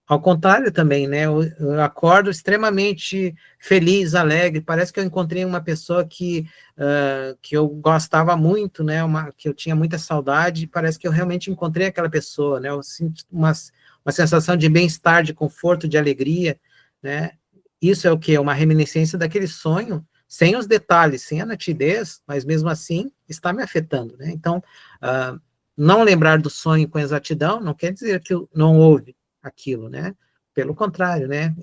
Ao contrário também, né? Eu acordo extremamente feliz, alegre. Parece que eu encontrei uma pessoa que eu gostava muito, né? Que eu tinha muita saudade. Parece que eu realmente encontrei aquela pessoa, né? Eu sinto uma sensação de bem-estar, de conforto, de alegria, né? Isso é o quê? Uma reminiscência daquele sonho, sem os detalhes, sem a nitidez, mas mesmo assim está me afetando, né? Então, não lembrar do sonho com exatidão não quer dizer que não houve aquilo, né? Pelo contrário, né?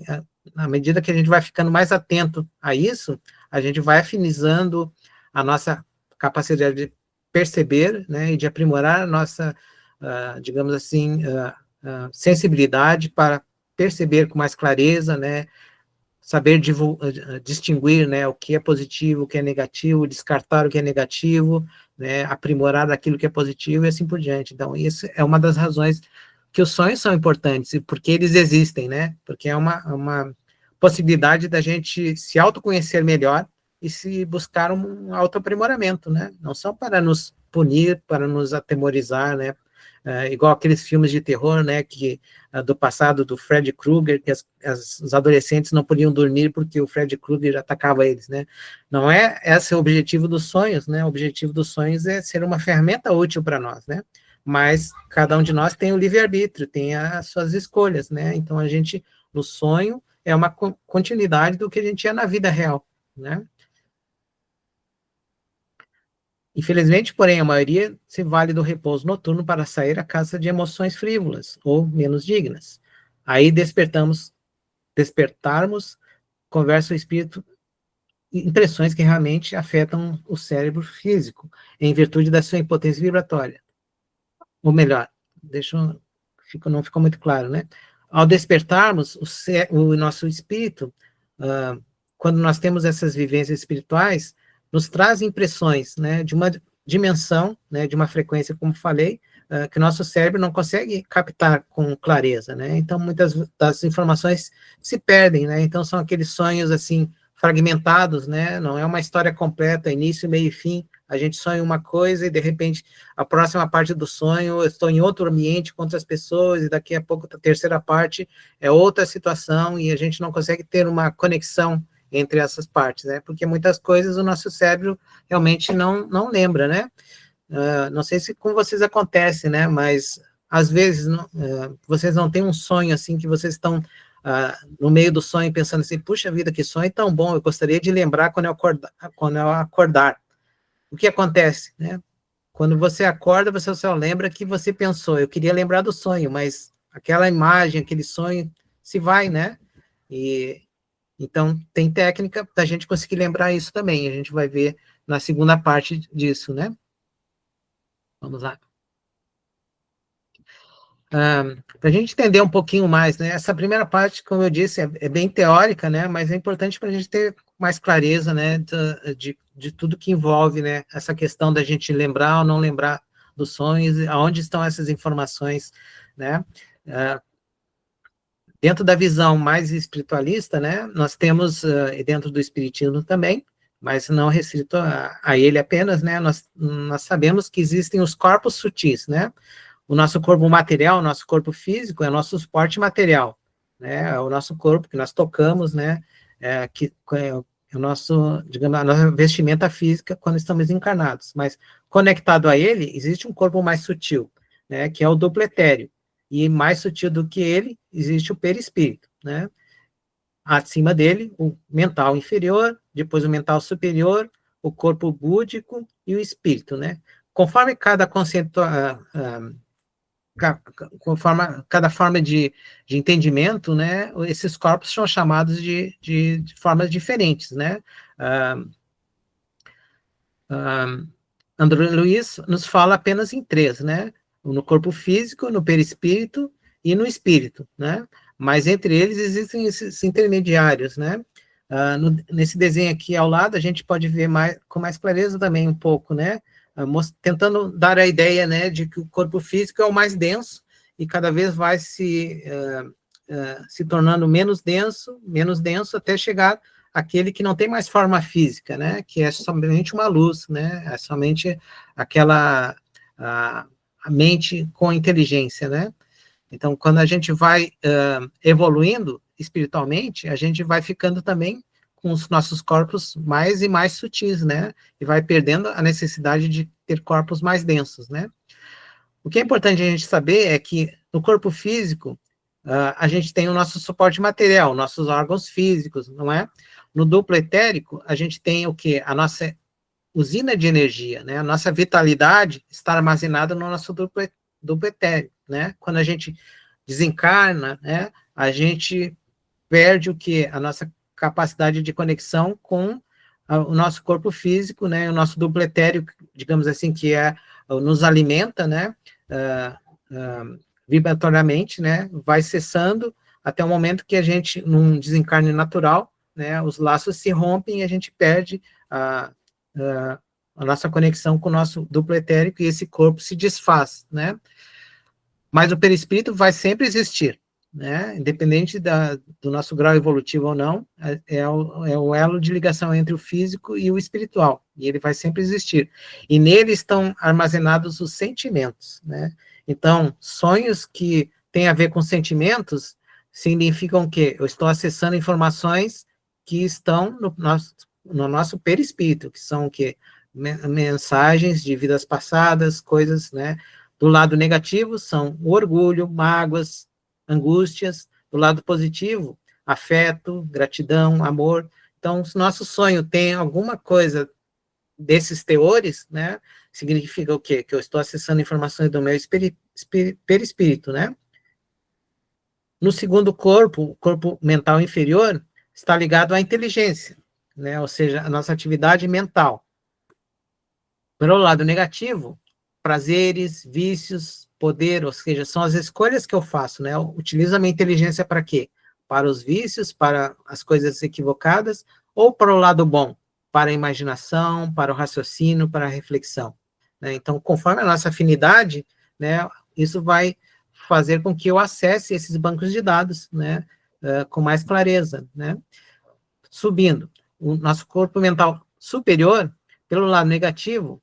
À medida que a gente vai ficando mais atento a isso, a gente vai afinizando a nossa capacidade de perceber, né? E de aprimorar a nossa, digamos assim, sensibilidade para perceber com mais clareza, né? Saber distinguir, né? O que é positivo, o que é negativo, descartar o que é negativo, né, aprimorar aquilo que é positivo e assim por diante. Então, isso é uma das razões que os sonhos são importantes, porque eles existem, né? Porque é uma possibilidade da gente se autoconhecer melhor e se buscar um autoaprimoramento, né? Não são para nos punir, para nos atemorizar, né? Igual aqueles filmes de terror, né, do passado do Fred Krueger, que os adolescentes não podiam dormir porque o Fred Krueger atacava eles, né? Não é esse o objetivo dos sonhos, né? O objetivo dos sonhos é ser uma ferramenta útil para nós, né? Mas cada um de nós tem o livre-arbítrio, tem as suas escolhas, né? Então a gente, no sonho, é uma continuidade do que a gente é na vida real, né? Infelizmente, porém, a maioria se vale do repouso noturno para sair à caça de emoções frívolas ou menos dignas. Aí despertarmos, conversa o espírito, impressões que realmente afetam o cérebro físico, em virtude da sua impotência vibratória. Ou melhor, não ficou muito claro, né? Ao despertarmos, o nosso espírito, quando nós temos essas vivências espirituais, nos traz impressões, né, de uma dimensão, né, de uma frequência, como falei, que o nosso cérebro não consegue captar com clareza, né? Então, muitas das informações se perdem, né? Então, são aqueles sonhos, assim, fragmentados, né? Não é uma história completa, início, meio e fim. A gente sonha uma coisa e, de repente, a próxima parte do sonho, eu estou em outro ambiente com outras pessoas, e daqui a pouco a terceira parte é outra situação, e a gente não consegue ter uma conexão entre essas partes, né? Porque muitas coisas o nosso cérebro realmente não lembra, né? Não sei se com vocês acontece, né? Mas às vezes vocês não têm um sonho assim que vocês estão no meio do sonho pensando assim, puxa vida, que sonho tão bom, eu gostaria de lembrar quando eu acordar. O que acontece, né? Quando você acorda, você só lembra que você pensou, eu queria lembrar do sonho, mas aquela imagem, aquele sonho se vai, né? E então tem técnica da gente conseguir lembrar isso também. A gente vai ver na segunda parte disso, né? Vamos lá. Para a gente entender um pouquinho mais, né? Essa primeira parte, como eu disse, é bem teórica, né? Mas é importante para a gente ter mais clareza, né? De tudo que envolve, né? Essa questão da gente lembrar ou não lembrar dos sonhos, aonde estão essas informações, né? Dentro da visão mais espiritualista, né? Nós temos, dentro do espiritismo também, mas não restrito a ele apenas, né? Nós sabemos que existem os corpos sutis, né? O nosso corpo material, o nosso corpo físico é o nosso suporte material, né? É o nosso corpo que nós tocamos, né? Que é o nosso, digamos, a nossa vestimenta física quando estamos encarnados. Mas conectado a ele, existe um corpo mais sutil, né? Que é o duplo etéreo. E mais sutil do que ele, existe o perispírito, né? Acima dele, o mental inferior, depois o mental superior, o corpo búdico e o espírito, né? Conforme cada conceito, conforme cada forma de entendimento, né, esses corpos são chamados de formas diferentes, né? André Luiz nos fala apenas em três, né? No corpo físico, no perispírito e no espírito, né? Mas entre eles existem esses intermediários, né? Nesse desenho aqui ao lado, a gente pode ver com mais clareza também um pouco, né? Tentando dar a ideia, né, de que o corpo físico é o mais denso e cada vez vai se tornando menos denso, até chegar àquele que não tem mais forma física, né, que é somente uma luz, né, é somente aquela a mente com inteligência, né. Então, quando a gente vai evoluindo espiritualmente, a gente vai ficando também com os nossos corpos mais e mais sutis, né? E vai perdendo a necessidade de ter corpos mais densos, né? O que é importante a gente saber é que no corpo físico, a gente tem o nosso suporte material, nossos órgãos físicos, não é? No duplo etérico, a gente tem o quê? A nossa usina de energia, né? A nossa vitalidade está armazenada no nosso duplo etérico, né? Quando a gente desencarna, né? A gente perde o quê? A nossa capacidade de conexão com o nosso corpo físico, né? O nosso duplo etéreo, digamos assim, que nos alimenta, né? Vibratoriamente, né? Vai cessando até o momento que a gente, num desencarne natural, né? Os laços se rompem e a gente perde a nossa conexão com o nosso duplo etérico e esse corpo se desfaz, né? Mas o perispírito vai sempre existir, né? Independente do nosso grau evolutivo ou não, é o elo de ligação entre o físico e o espiritual, e ele vai sempre existir. E nele estão armazenados os sentimentos, né? Então, sonhos que têm a ver com sentimentos significam que eu estou acessando informações que estão no nosso perispírito, que são o quê? Mensagens de vidas passadas, coisas, né? Do lado negativo são o orgulho, mágoas, angústias. Do lado positivo, afeto, gratidão, amor. Então, se nosso sonho tem alguma coisa desses teores, né, significa o quê? Que eu estou acessando informações do meu perispírito, né? No segundo corpo, o corpo mental inferior, está ligado à inteligência, né? Ou seja, a nossa atividade mental. Pelo lado negativo, prazeres, vícios, poder, ou seja, são as escolhas que eu faço, né? Eu utilizo a minha inteligência para quê? Para os vícios, para as coisas equivocadas, ou para o lado bom? Para a imaginação, para o raciocínio, para a reflexão, né? Então, conforme a nossa afinidade, né, isso vai fazer com que eu acesse esses bancos de dados, né, com mais clareza, né? Subindo, o nosso corpo mental superior, pelo lado negativo,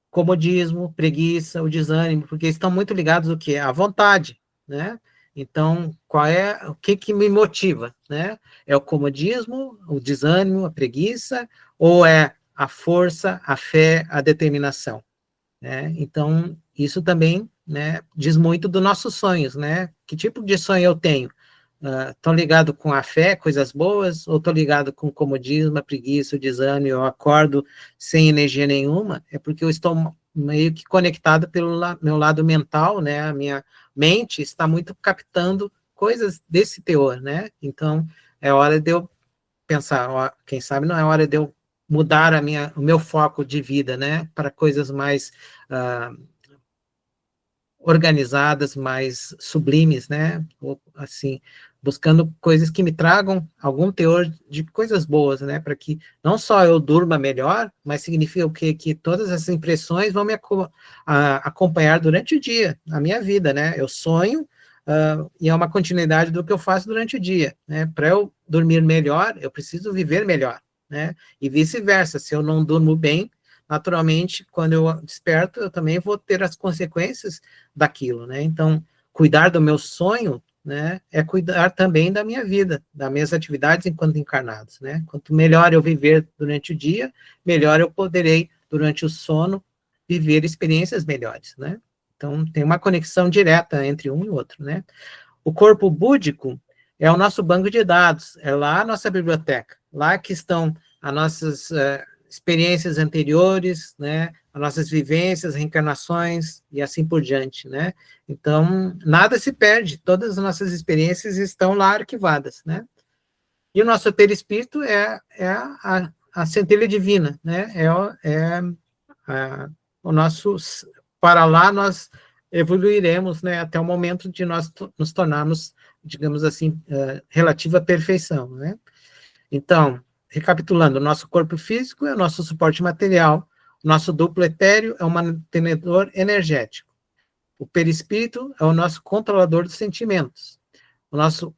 comodismo, preguiça, o desânimo, porque estão muito ligados ao quê? À vontade, né? Então, o que me motiva, né? É o comodismo, o desânimo, a preguiça, ou é a força, a fé, a determinação, né? Então, isso também, né, diz muito dos nossos sonhos, né? Que tipo de sonho eu tenho? Estou ligado com a fé, coisas boas, ou estou ligado com o comodismo, a preguiça, o desânimo, eu acordo sem energia nenhuma? É porque eu estou meio que conectado pelo meu lado mental, né? A minha mente está muito captando coisas desse teor, né? Então, é hora de eu pensar, ó, quem sabe não é hora de eu mudar o meu foco de vida, né? Para coisas mais organizadas, mais sublimes, né? Ou, assim, buscando coisas que me tragam algum teor de coisas boas, né? Para que não só eu durma melhor, mas significa o quê? Que todas essas impressões vão me acompanhar durante o dia, a minha vida, né? Eu sonho, e é uma continuidade do que eu faço durante o dia, né? Para eu dormir melhor, eu preciso viver melhor, né? E vice-versa, se eu não durmo bem, naturalmente, quando eu desperto, eu também vou ter as consequências daquilo, né? Então, cuidar do meu sonho, né, é cuidar também da minha vida, das minhas atividades enquanto encarnados, né? Quanto melhor eu viver durante o dia, melhor eu poderei, durante o sono, viver experiências melhores, né? Então, tem uma conexão direta entre um e outro, né? O corpo búdico é o nosso banco de dados, é lá a nossa biblioteca, lá que estão as nossas experiências anteriores, né, as nossas vivências, reencarnações e assim por diante, né? Então, nada se perde, todas as nossas experiências estão lá arquivadas, né? E o nosso perispírito é a centelha divina, né? O nosso, para lá nós evoluiremos, né, até o momento de nós nos tornarmos, digamos assim, relativa perfeição, né? Então, recapitulando, o nosso corpo físico é o nosso suporte material, o nosso duplo etéreo é o mantenedor energético, o perispírito é o nosso controlador dos sentimentos, o nosso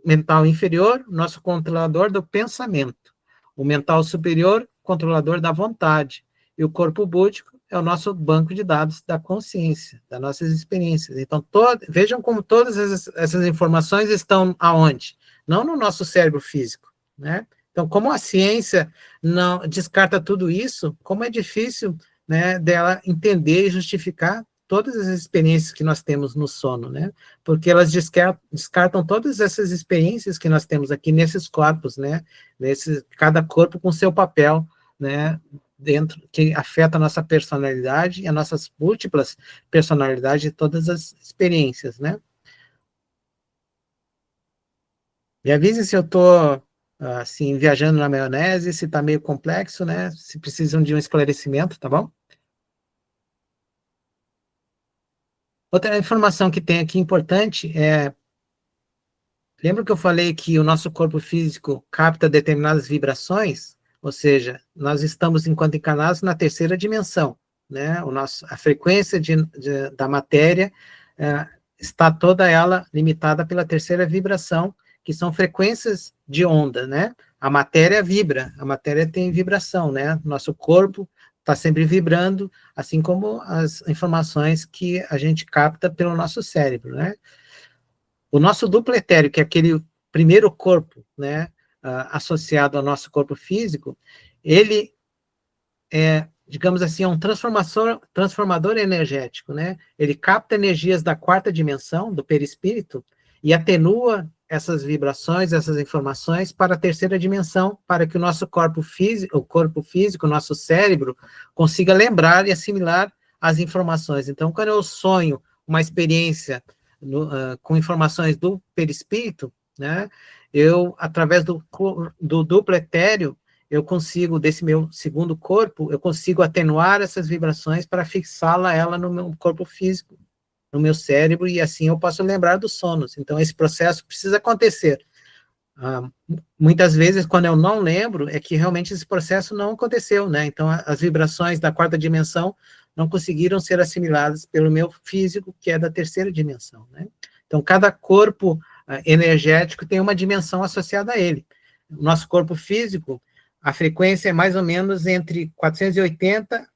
mental inferior, o nosso controlador do pensamento, o mental superior, controlador da vontade, e o corpo búdico é o nosso banco de dados da consciência, das nossas experiências. Então, vejam como todas essas informações estão aonde? Não no nosso cérebro físico, né? Então, como a ciência não descarta tudo isso, como é difícil, né, dela entender e justificar todas as experiências que nós temos no sono, né? Porque elas descartam todas essas experiências que nós temos aqui nesses corpos, né? Cada corpo com seu papel, né? Dentro, que afeta a nossa personalidade e as nossas múltiplas personalidades de todas as experiências, né? Me avise se eu estou, assim, viajando na maionese, se está meio complexo, né? Se precisam de um esclarecimento, tá bom? Outra informação que tem aqui importante é, lembra que eu falei que o nosso corpo físico capta determinadas vibrações? ou seja, nós estamos, enquanto encarnados, na terceira dimensão, né? A frequência da matéria está toda ela limitada pela terceira vibração, que são frequências de onda, né? A matéria vibra, a matéria tem vibração, né? Nosso corpo está sempre vibrando, assim como as informações que a gente capta pelo nosso cérebro, né? O nosso duplo etéreo, que é aquele primeiro corpo, né, associado ao nosso corpo físico, ele é, digamos assim, um transformador energético, né? Ele capta energias da quarta dimensão, do perispírito, e atenua essas vibrações, essas informações para a terceira dimensão, para que o nosso corpo físico, o nosso cérebro, consiga lembrar e assimilar as informações. Então, quando eu sonho uma experiência com informações do perispírito, né, eu, através do duplo etéreo, eu consigo, desse meu segundo corpo, eu consigo atenuar essas vibrações para fixá-la no meu corpo físico, no meu cérebro, e assim eu posso lembrar dos sonos. Então, esse processo precisa acontecer. Muitas vezes, quando eu não lembro, é que realmente esse processo não aconteceu, né? Então, as vibrações da quarta dimensão não conseguiram ser assimiladas pelo meu físico, que é da terceira dimensão, né? Então, cada corpo energético tem uma dimensão associada a ele. O nosso corpo físico, a frequência é mais ou menos entre 480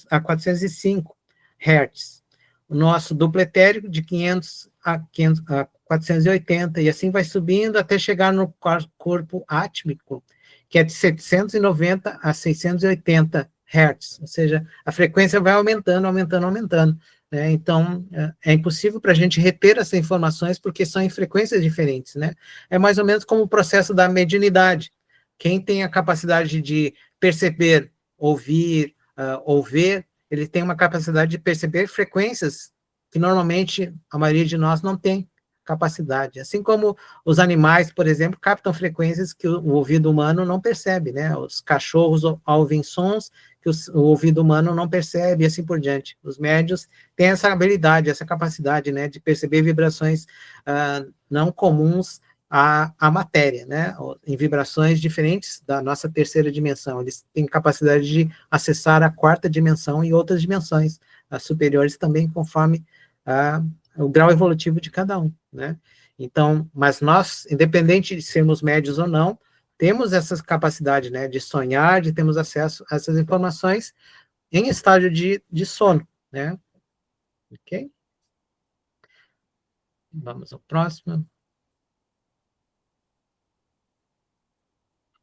a 405 Hz. O nosso duplo etérico de 500 a 480, e assim vai subindo até chegar no corpo átmico, que é de 790 a 680 Hz, ou seja, a frequência vai aumentando, aumentando, aumentando, né? Então, é impossível para a gente reter essas informações, porque são em frequências diferentes, né? É mais ou menos como o processo da mediunidade. Quem tem a capacidade de perceber, ouvir, ou ver, ele tem uma capacidade de perceber frequências que normalmente a maioria de nós não tem capacidade. Assim como os animais, por exemplo, captam frequências que o ouvido humano não percebe, né? Os cachorros ouvem sons que o ouvido humano não percebe, e assim por diante. Os médiuns têm essa habilidade, essa capacidade, né, de perceber vibrações não comuns à matéria, né, em vibrações diferentes da nossa terceira dimensão. Eles têm capacidade de acessar a quarta dimensão e outras dimensões superiores também, conforme o grau evolutivo de cada um, né? Então, mas nós, independente de sermos médios ou não, temos essa capacidade, né, de sonhar, de termos acesso a essas informações em estágio de sono, né? Ok? Vamos ao próximo.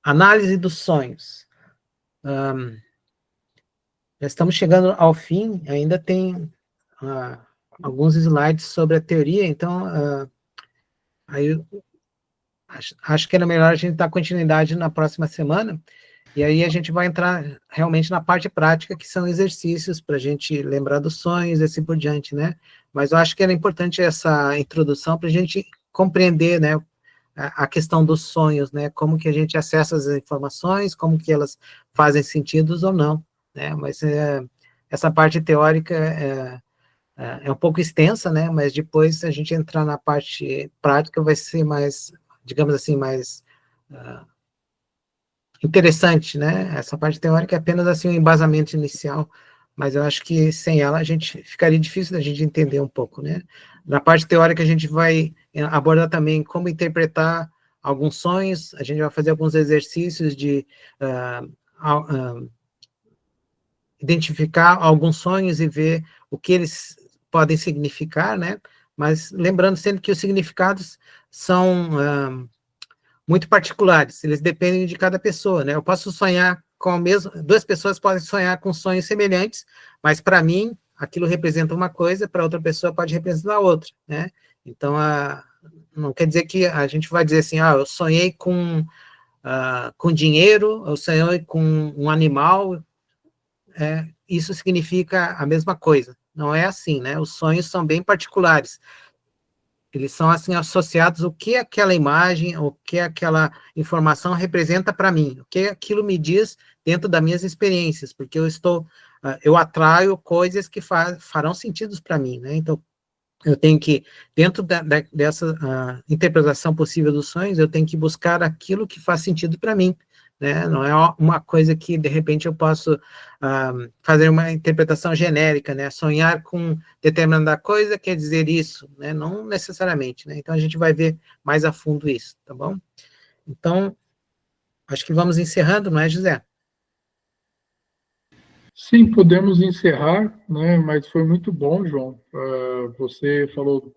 Análise dos sonhos. Já estamos chegando ao fim, ainda tem alguns slides sobre a teoria, então aí acho que era melhor a gente dar continuidade na próxima semana, e aí a gente vai entrar realmente na parte prática, que são exercícios para a gente lembrar dos sonhos e assim por diante, né? Mas eu acho que era importante essa introdução para a gente compreender, né, a questão dos sonhos, né? Como que a gente acessa as informações, como que elas fazem sentido ou não, né? Mas essa parte teórica é um pouco extensa, né? Mas depois a gente entrar na parte prática vai ser mais, digamos assim, mais interessante, né? Essa parte teórica é apenas assim um embasamento inicial, mas eu acho que sem ela a gente ficaria difícil da gente entender um pouco, né? Na parte teórica a gente vai abordar também como interpretar alguns sonhos, a gente vai fazer alguns exercícios de identificar alguns sonhos e ver o que eles podem significar, né? Mas lembrando sempre que os significados são muito particulares, eles dependem de cada pessoa, né? Eu posso sonhar com a mesma, duas pessoas podem sonhar com sonhos semelhantes, mas para mim aquilo representa uma coisa, para outra pessoa pode representar outra, né? Então, não quer dizer que a gente vai dizer assim, eu sonhei com dinheiro, eu sonhei com um animal, isso significa a mesma coisa. Não é assim, né? Os sonhos são bem particulares. Eles são, assim, associados ao que aquela imagem, o que aquela informação representa para mim, o que aquilo me diz dentro das minhas experiências, porque eu atraio coisas que farão sentido para mim, né? Então, eu tenho que, dentro dessa interpretação possível dos sonhos, eu tenho que buscar aquilo que faz sentido para mim, né? Não é uma coisa que, de repente, eu posso fazer uma interpretação genérica, né? Sonhar com determinada coisa quer dizer isso, né? Não necessariamente, né? Então, a gente vai ver mais a fundo isso, tá bom? Então, acho que vamos encerrando, não é, José? Sim, podemos encerrar, né? Mas foi muito bom, João. Você falou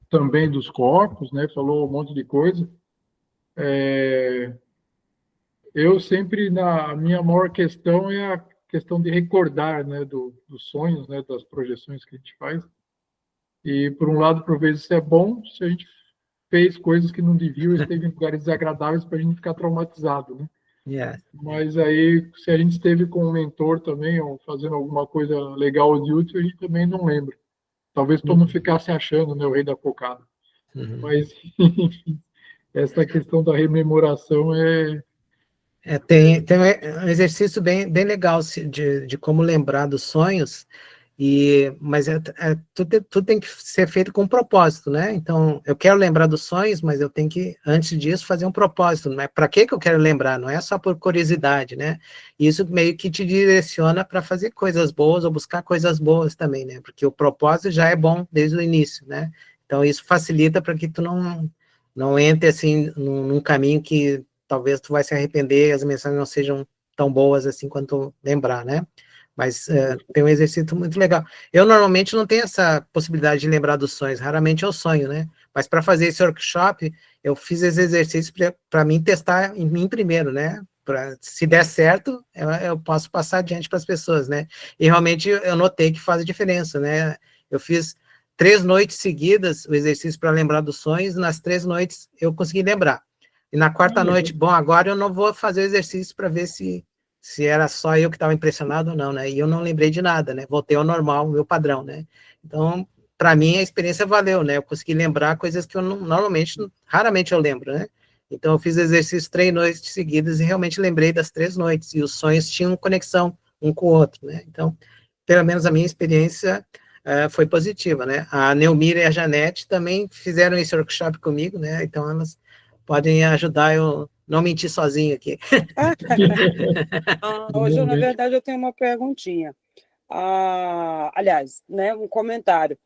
também dos corpos, né? Falou um monte de coisa. Eu sempre, a minha maior questão é a questão de recordar, né? Dos sonhos, né? Das projeções que a gente faz. E, por um lado, por vezes, isso é bom se a gente fez coisas que não devia ou esteve em lugares desagradáveis para a gente não ficar traumatizado, né? Yeah. Mas aí, se a gente esteve com um mentor também, ou fazendo alguma coisa legal ou de útil, a gente também não lembra. Talvez para não ficar se achando, né, o rei da cocada. Mas, enfim, essa questão da rememoração Tem um exercício bem legal de como lembrar dos sonhos, mas tudo tem que ser feito com um propósito, né? Então, eu quero lembrar dos sonhos, mas eu tenho que, antes disso, fazer um propósito, né? Para que eu quero lembrar? Não é só por curiosidade, né? Isso meio que te direciona para fazer coisas boas ou buscar coisas boas também, né? Porque o propósito já é bom desde o início, né? Então, isso facilita para que tu não entre, assim, num caminho que talvez tu vai se arrepender e as mensagens não sejam tão boas assim quanto lembrar, né? Mas tem um exercício muito legal. Eu normalmente não tenho essa possibilidade de lembrar dos sonhos, raramente eu sonho, né? Mas para fazer esse workshop, eu fiz esse exercício para mim testar em mim primeiro, né? Se der certo, eu posso passar adiante para as pessoas, né? E realmente eu notei que faz a diferença, né? Eu fiz 3 noites seguidas o exercício para lembrar dos sonhos, nas 3 noites eu consegui lembrar. E na quarta noite, bom, agora eu não vou fazer o exercício para ver se era só eu que estava impressionado ou não, né? E eu não lembrei de nada, né? Voltei ao normal, meu padrão, né? Então, para mim, a experiência valeu, né? Eu consegui lembrar coisas que eu raramente eu lembro, né? Então, eu fiz exercício 3 noites seguidas e realmente lembrei das 3 noites. E os sonhos tinham conexão um com o outro, né? Então, pelo menos a minha experiência foi positiva, né? A Neumira e a Janete também fizeram esse workshop comigo, né? Então, elas podem ajudar eu não mentir sozinho aqui. Hoje, na verdade, eu tenho uma perguntinha. Aliás, né, um comentário.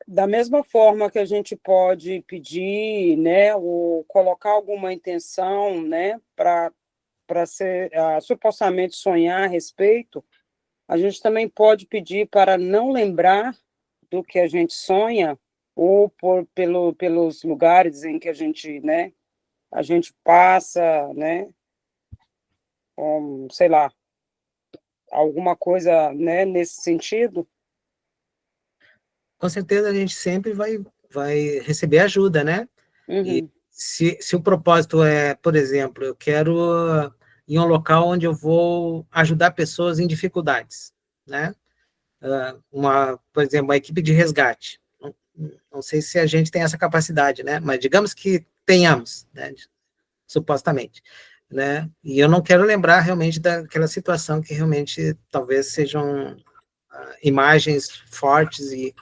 Da mesma forma que a gente pode pedir, né, ou colocar alguma intenção, né, para ser supostamente sonhar a respeito, a gente também pode pedir para não lembrar do que a gente sonha ou pelos lugares em que né, a gente passa, né, sei lá, alguma coisa, né, nesse sentido? Com certeza a gente sempre vai receber ajuda, né? Uhum. E se o propósito é, por exemplo, eu quero ir a um local onde eu vou ajudar pessoas em dificuldades, né? Por exemplo, uma equipe de resgate. Não sei se a gente tem essa capacidade, né? Mas digamos que tenhamos, né? Supostamente, né? E eu não quero lembrar realmente daquela situação que realmente talvez sejam imagens fortes e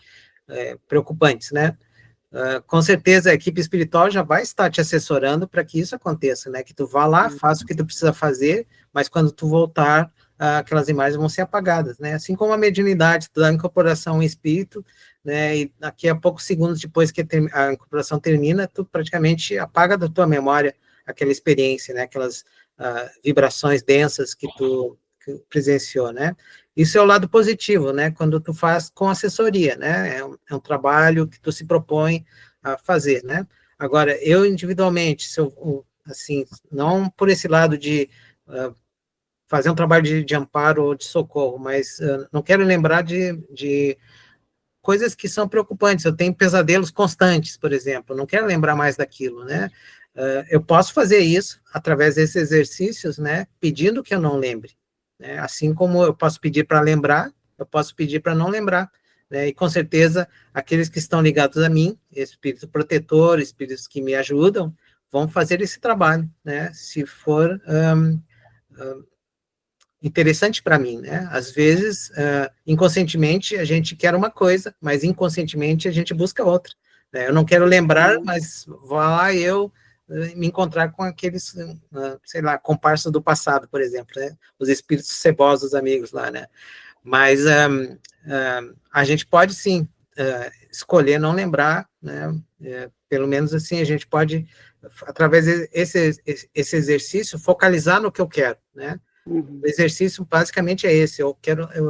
preocupantes, né? Com certeza a equipe espiritual já vai estar te assessorando para que isso aconteça, né? Que tu vá lá, faça o que tu precisa fazer, mas quando tu voltar, aquelas imagens vão ser apagadas, né? Assim como a mediunidade, tu dá a incorporação em espírito, né? E daqui a poucos segundos depois que a incorporação termina, tu praticamente apaga da tua memória aquela experiência, né? Aquelas vibrações densas que tu presenciou, né? Isso é o lado positivo, né? Quando tu faz com assessoria, né? É um trabalho que tu se propõe a fazer, né? Agora, eu individualmente, se eu, assim, não por esse lado de fazer um trabalho de amparo ou de socorro, mas não quero lembrar de coisas que são preocupantes. Eu tenho pesadelos constantes, por exemplo, não quero lembrar mais daquilo, né? Eu posso fazer isso através desses exercícios, né? Pedindo que eu não lembre. Né? Assim como eu posso pedir para lembrar, eu posso pedir para não lembrar. Né? E com certeza, aqueles que estão ligados a mim, espírito protetor, espíritos que me ajudam, vão fazer esse trabalho, né? Se for interessante para mim, né? Às vezes, inconscientemente, a gente quer uma coisa, mas inconscientemente a gente busca outra. Né? Eu não quero lembrar, mas vou lá eu me encontrar com aqueles, sei lá, comparsas do passado, por exemplo, né? Os espíritos cebosos amigos lá, né? Mas a gente pode, sim, escolher não lembrar, né? Pelo menos assim, a gente pode, através desse exercício, focalizar no que eu quero, né? Uhum. O exercício basicamente é esse, eu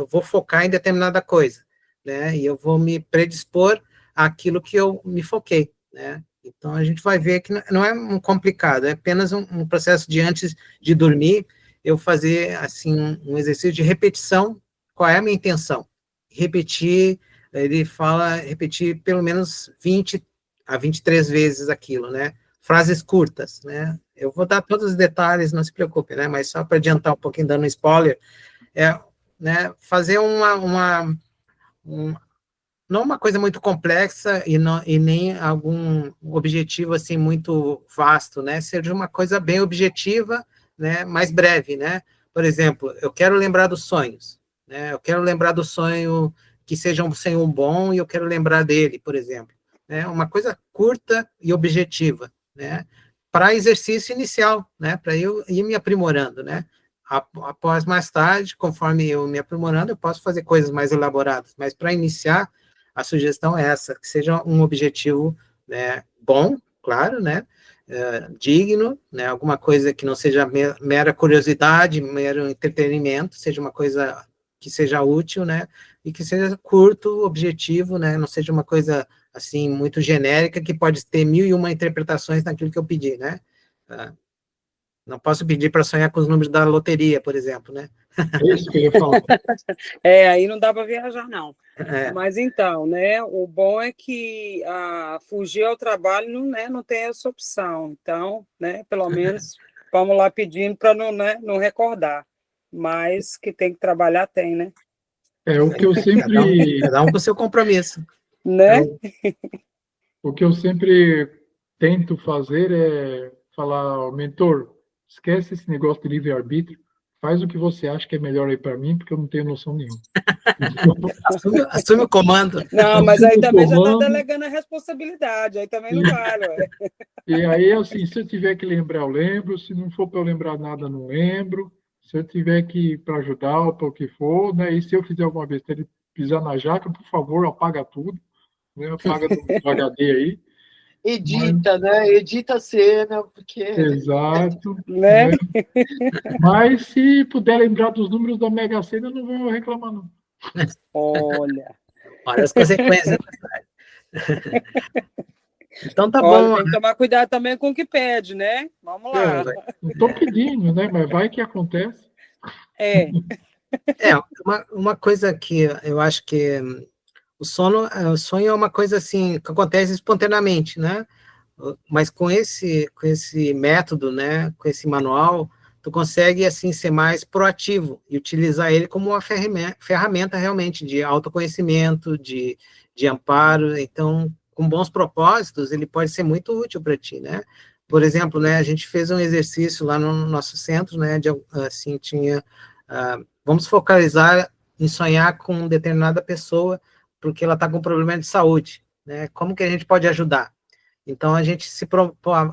vou focar em determinada coisa, né? E eu vou me predispor àquilo que eu me foquei, né? Então, a gente vai ver que não é um complicado, é apenas um processo de, antes de dormir, eu fazer, assim, um exercício de repetição. Qual é a minha intenção? Repetir, ele fala, repetir pelo menos 20 a 23 vezes aquilo, né? Frases curtas, né? Eu vou dar todos os detalhes, não se preocupe, né? Mas só para adiantar um pouquinho, dando um spoiler, né, fazer não uma coisa muito complexa e nem algum objetivo assim muito vasto, né? Seja uma coisa bem objetiva, né? Mais breve, né? Por exemplo, eu quero lembrar dos sonhos, né? Eu quero lembrar do sonho que seja um sonho bom e eu quero lembrar dele, por exemplo, né? Uma coisa curta e objetiva, né? Para exercício inicial, né? Para eu ir me aprimorando, né? Após mais tarde, conforme eu me aprimorando, eu posso fazer coisas mais elaboradas, mas para iniciar a sugestão é essa, que seja um objetivo, né, bom, claro, né, digno, né, alguma coisa que não seja mera curiosidade, mero entretenimento, seja uma coisa que seja útil, né, e que seja curto, objetivo, né, não seja uma coisa, assim, muito genérica, que pode ter 1001 interpretações naquilo que eu pedi, né. Não posso pedir para sonhar com os números da loteria, por exemplo, né. É isso que eu ia falar. Aí não dá para viajar, não. Mas então, né, o bom é que fugir ao trabalho não tem essa opção. Então, né, pelo menos vamos lá pedindo para não, né, não recordar. Mas que tem que trabalhar, tem, né? É o que eu sempre. Cada um com o seu compromisso. Né? O que eu sempre tento fazer é falar, mentor, esquece esse negócio de livre-arbítrio, faz o que você acha que é melhor aí para mim, porque eu não tenho noção nenhuma. Assume o comando. Não, mas aí também já está delegando a responsabilidade, aí também não vale. Ué. E aí, assim, se eu tiver que lembrar, eu lembro, se não for para eu lembrar nada, não lembro, se eu tiver que para ajudar ou para o que for, né, e se eu fizer alguma besteira e pisar na jaca, por favor, apaga tudo, né, apaga do HD aí. Edita, né? Edita a cena, porque... Exato. Né? Mas se puder lembrar dos números da Mega Sena, eu não vou reclamar, não. Olha as consequências. Então tá bom. Tem que tomar cuidado também com o que pede, né? Vamos lá. Não estou pedindo, né? Mas vai que acontece. Uma coisa que eu acho que o sonho é uma coisa assim que acontece espontaneamente, né? Mas com esse método, né? Com esse manual, tu consegue assim ser mais proativo e utilizar ele como uma ferramenta realmente de autoconhecimento, de amparo. Então, com bons propósitos, ele pode ser muito útil para ti, né? Por exemplo, né, a gente fez um exercício lá no nosso centro, né, assim, vamos focalizar em sonhar com determinada pessoa, porque ela está com problema de saúde, né? Como que a gente pode ajudar? Então, a gente se propõe,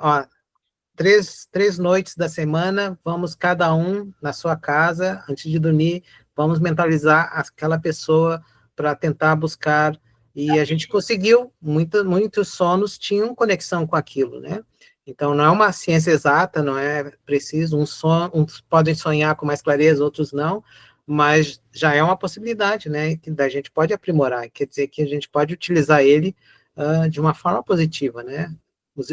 três noites da semana, vamos cada um na sua casa, antes de dormir, vamos mentalizar aquela pessoa para tentar buscar, e a gente conseguiu, muitos sonos tinham conexão com aquilo, né? Então, não é uma ciência exata, não é preciso, uns podem sonhar com mais clareza, outros não, mas já é uma possibilidade, né, que a gente pode aprimorar, quer dizer que a gente pode utilizar ele de uma forma positiva, né?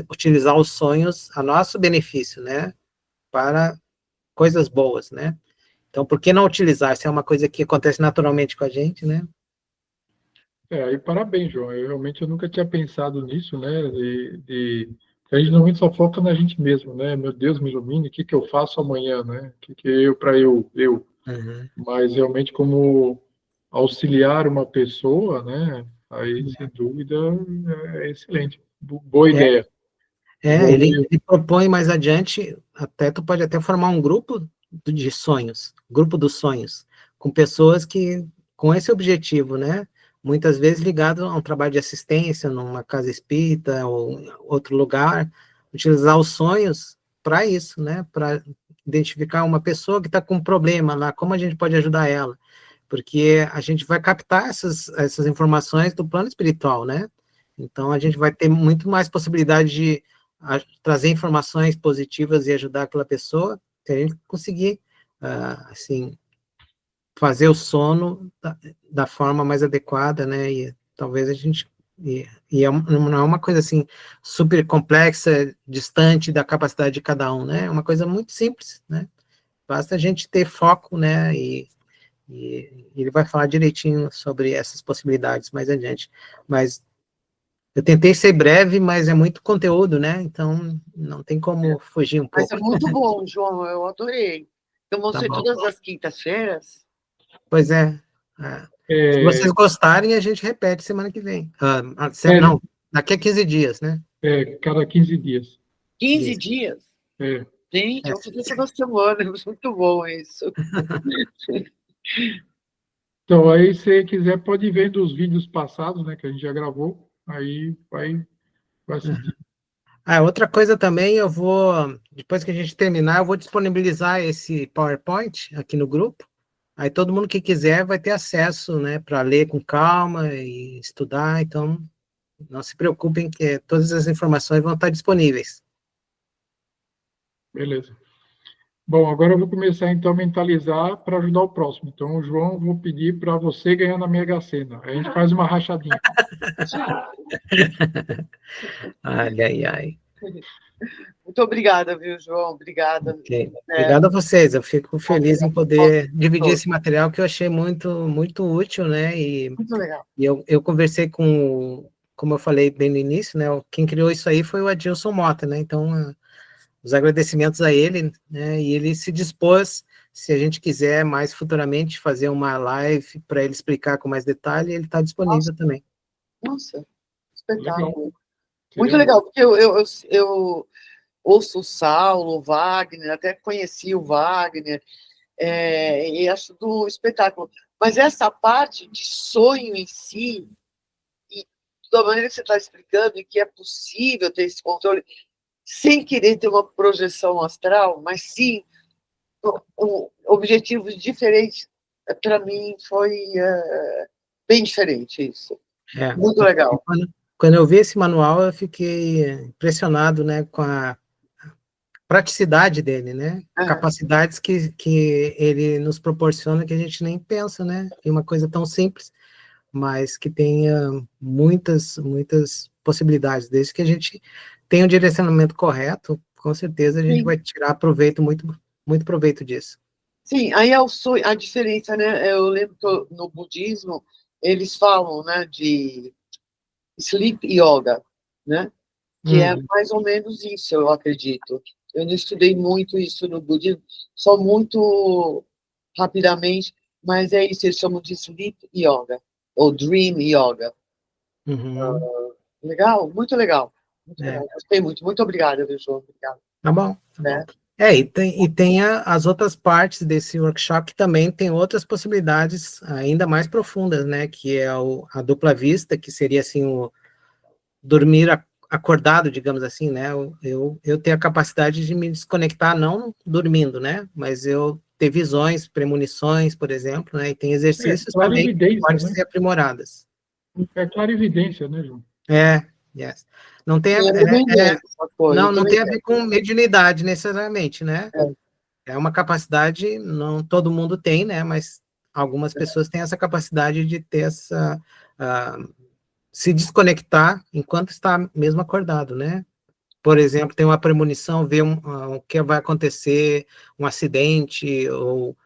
Utilizar os sonhos a nosso benefício, né, para coisas boas, né? Então, por que não utilizar? Isso é uma coisa que acontece naturalmente com a gente, né? E parabéns, João. Eu nunca tinha pensado nisso, né? A gente normalmente só foca na gente mesmo, né? Meu Deus, me ilumine, o que eu faço amanhã, né? O que eu para eu. Uhum. Mas realmente como auxiliar uma pessoa, né? Aí, sem dúvida, é excelente. Boa ideia. Ele propõe mais adiante, tu pode até formar um grupo de sonhos, grupo dos sonhos, com pessoas que, com esse objetivo, né, muitas vezes ligado a um trabalho de assistência, numa casa espírita, ou outro lugar, utilizar os sonhos para isso, né? Para identificar uma pessoa que está com um problema lá, como a gente pode ajudar ela? Porque a gente vai captar essas informações do plano espiritual, né? Então, a gente vai ter muito mais possibilidade de trazer informações positivas e ajudar aquela pessoa, se a gente conseguir, assim, fazer o sono da forma mais adequada, né? E talvez a gente... não é uma coisa, assim, super complexa, distante da capacidade de cada um, né? É uma coisa muito simples, né? Basta a gente ter foco, né? E ele vai falar direitinho sobre essas possibilidades mais adiante. Mas eu tentei ser breve, mas é muito conteúdo, né? Então, não tem como fugir um pouco. Mas é muito bom, João, eu adorei. Então, vão ser todas as quintas-feiras? Pois é. Se vocês gostarem, a gente repete semana que vem. Não, daqui a 15 dias, né? Cada 15 dias. 15 dias? Gente, vou fazer toda semana, muito bom isso. Então, aí, se quiser, pode ir vendo os vídeos passados, né, que a gente já gravou, aí vai assistir. Outra coisa também, depois que a gente terminar, eu vou disponibilizar esse PowerPoint aqui no grupo, aí todo mundo que quiser vai ter acesso, né, para ler com calma e estudar, então não se preocupem que todas as informações vão estar disponíveis. Beleza. Bom, agora eu vou começar, então, a mentalizar para ajudar o próximo. Então, João, eu vou pedir para você ganhar na Mega Sena. Aí a gente faz uma rachadinha. Ai. Muito obrigada, viu, João? Obrigada. Okay. Obrigado a vocês. Eu fico feliz em poder dividir esse material que eu achei muito, muito útil, né? Muito legal. E eu conversei como eu falei bem no início, né? Quem criou isso aí foi o Adilson Mota, né? Então, os agradecimentos a ele, né? E ele se dispôs, se a gente quiser mais futuramente fazer uma live para ele explicar com mais detalhe, ele está disponível também. Nossa, espetáculo. Legal. Muito legal, porque eu ouço o Saulo, o Wagner, até conheci o Wagner, e acho do espetáculo. Mas essa parte de sonho em si, e da maneira que você está explicando, e que é possível ter esse controle, sem querer ter uma projeção astral, mas sim objetivos diferentes, para mim foi bem diferente isso. Muito legal. Quando eu vi esse manual, eu fiquei impressionado, né, com a praticidade dele, né? Capacidades que ele nos proporciona que a gente nem pensa, né? E uma coisa tão simples, mas que tenha muitas possibilidades. Desde que a gente tenha o direcionamento correto, com certeza a gente vai tirar proveito, muito proveito disso. Sim, aí a diferença, né? Eu lembro que no budismo eles falam, né, de sleep yoga, né? Que é mais ou menos isso, eu acredito. Eu não estudei muito isso no budismo, só muito rapidamente, mas é isso, eles chamam de sleep yoga, ou dream yoga. Legal, muito legal. Muito legal. Gostei muito. Muito obrigada, viu, João? Obrigado. Tá bom. E tem as outras partes desse workshop que também tem outras possibilidades ainda mais profundas, né? Que é a dupla vista, que seria assim o dormir acordado, digamos assim, né? Eu tenho a capacidade de me desconectar, não dormindo, né? Mas eu ter visões, premonições, por exemplo, né? E tem exercícios também que podem ser aprimoradas. É clarividência, né, João? Yes. Não tem, não tem a ver com mediunidade, necessariamente, né? É uma capacidade, não todo mundo tem, né? Mas algumas pessoas têm essa capacidade de ter essa... se desconectar enquanto está mesmo acordado, né? Por exemplo, tem uma premonição, ver o que vai acontecer, um acidente, ou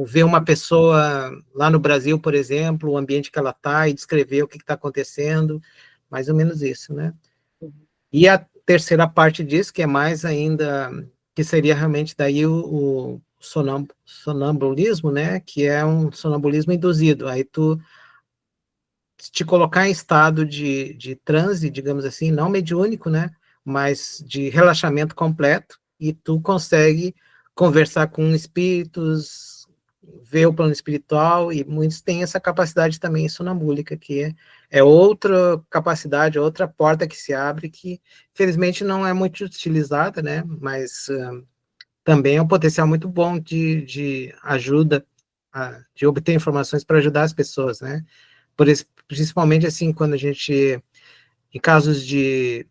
ver uma pessoa lá no Brasil, por exemplo, o ambiente que ela está e descrever o que está acontecendo, mais ou menos isso, né? E a terceira parte disso, que é mais ainda, que seria realmente daí o sonambulismo, né? Que é um sonambulismo induzido. Aí tu te colocar em estado de transe, digamos assim, não mediúnico, né? Mas de relaxamento completo, e tu consegue conversar com espíritos, vê o plano espiritual, e muitos têm essa capacidade também sonambúlica, que é outra capacidade, outra porta que se abre, que felizmente não é muito utilizada, né, mas também é um potencial muito bom de ajuda, de obter informações para ajudar as pessoas, né, principalmente assim, quando a gente, em casos de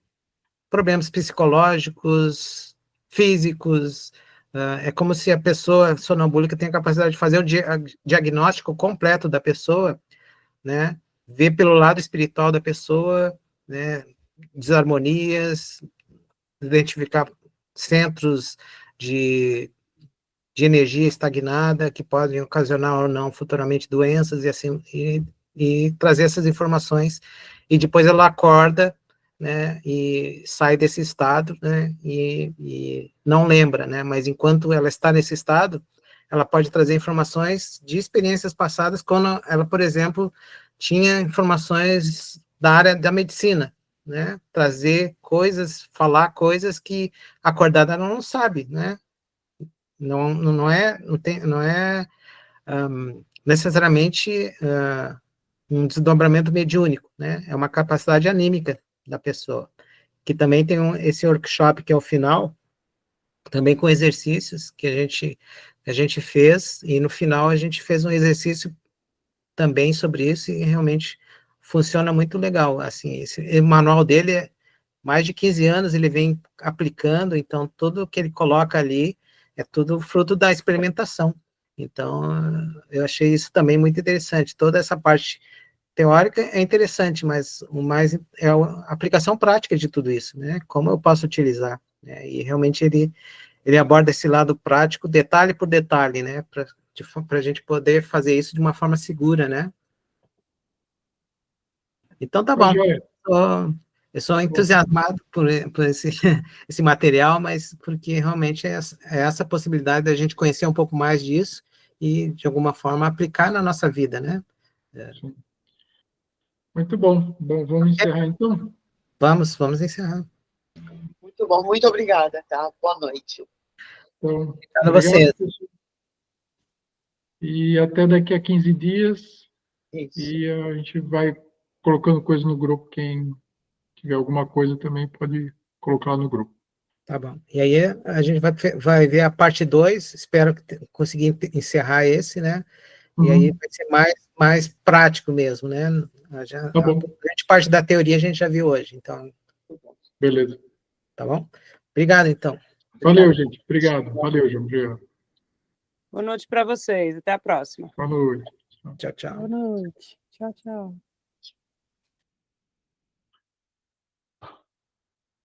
problemas psicológicos, físicos, é como se a pessoa sonambúlica tem a capacidade de fazer o diagnóstico completo da pessoa, né, ver pelo lado espiritual da pessoa, né, desarmonias, identificar centros de energia estagnada que podem ocasionar ou não futuramente doenças, e assim, e trazer essas informações, e depois ela acorda, né, e sai desse estado, né, e não lembra, né, mas enquanto ela está nesse estado, ela pode trazer informações de experiências passadas, quando ela, por exemplo, tinha informações da área da medicina, né, trazer coisas, falar coisas que acordada ela não sabe, né, não é necessariamente um desdobramento mediúnico, né? É uma capacidade anímica da pessoa, que também tem esse workshop que é o final, também com exercícios que a gente fez, e no final a gente fez um exercício também sobre isso, e realmente funciona muito legal, assim, o manual dele é mais de 15 anos, ele vem aplicando, então tudo que ele coloca ali é tudo fruto da experimentação. Então, eu achei isso também muito interessante. Toda essa parte teórica é interessante, mas o mais é a aplicação prática de tudo isso, né? Como eu posso utilizar, né? E realmente ele aborda esse lado prático, detalhe por detalhe, né? Para a gente poder fazer isso de uma forma segura, né? Então, tá bom. Eu sou entusiasmado por esse material, mas porque realmente é essa possibilidade da gente conhecer um pouco mais disso e, de alguma forma, aplicar na nossa vida, né? Sim. Muito bom. Bom, vamos encerrar, então? Vamos encerrar. Muito bom, muito obrigada, tá? Boa noite. Então, Obrigado a vocês. E até daqui a 15 dias, Isso. e a gente vai colocando coisa no grupo. Quem tiver alguma coisa também pode colocar no grupo. Tá bom. E aí a gente vai ver a parte 2, espero conseguir encerrar esse, né? E aí vai ser mais prático mesmo, né? Tá bom. A grande parte da teoria a gente já viu hoje, então. Beleza. Tá bom? Obrigado, então. Valeu, gente. Obrigado. Valeu, João. Obrigado. Boa noite para vocês. Até a próxima. Boa noite. Tchau, tchau. Boa noite. Tchau, tchau.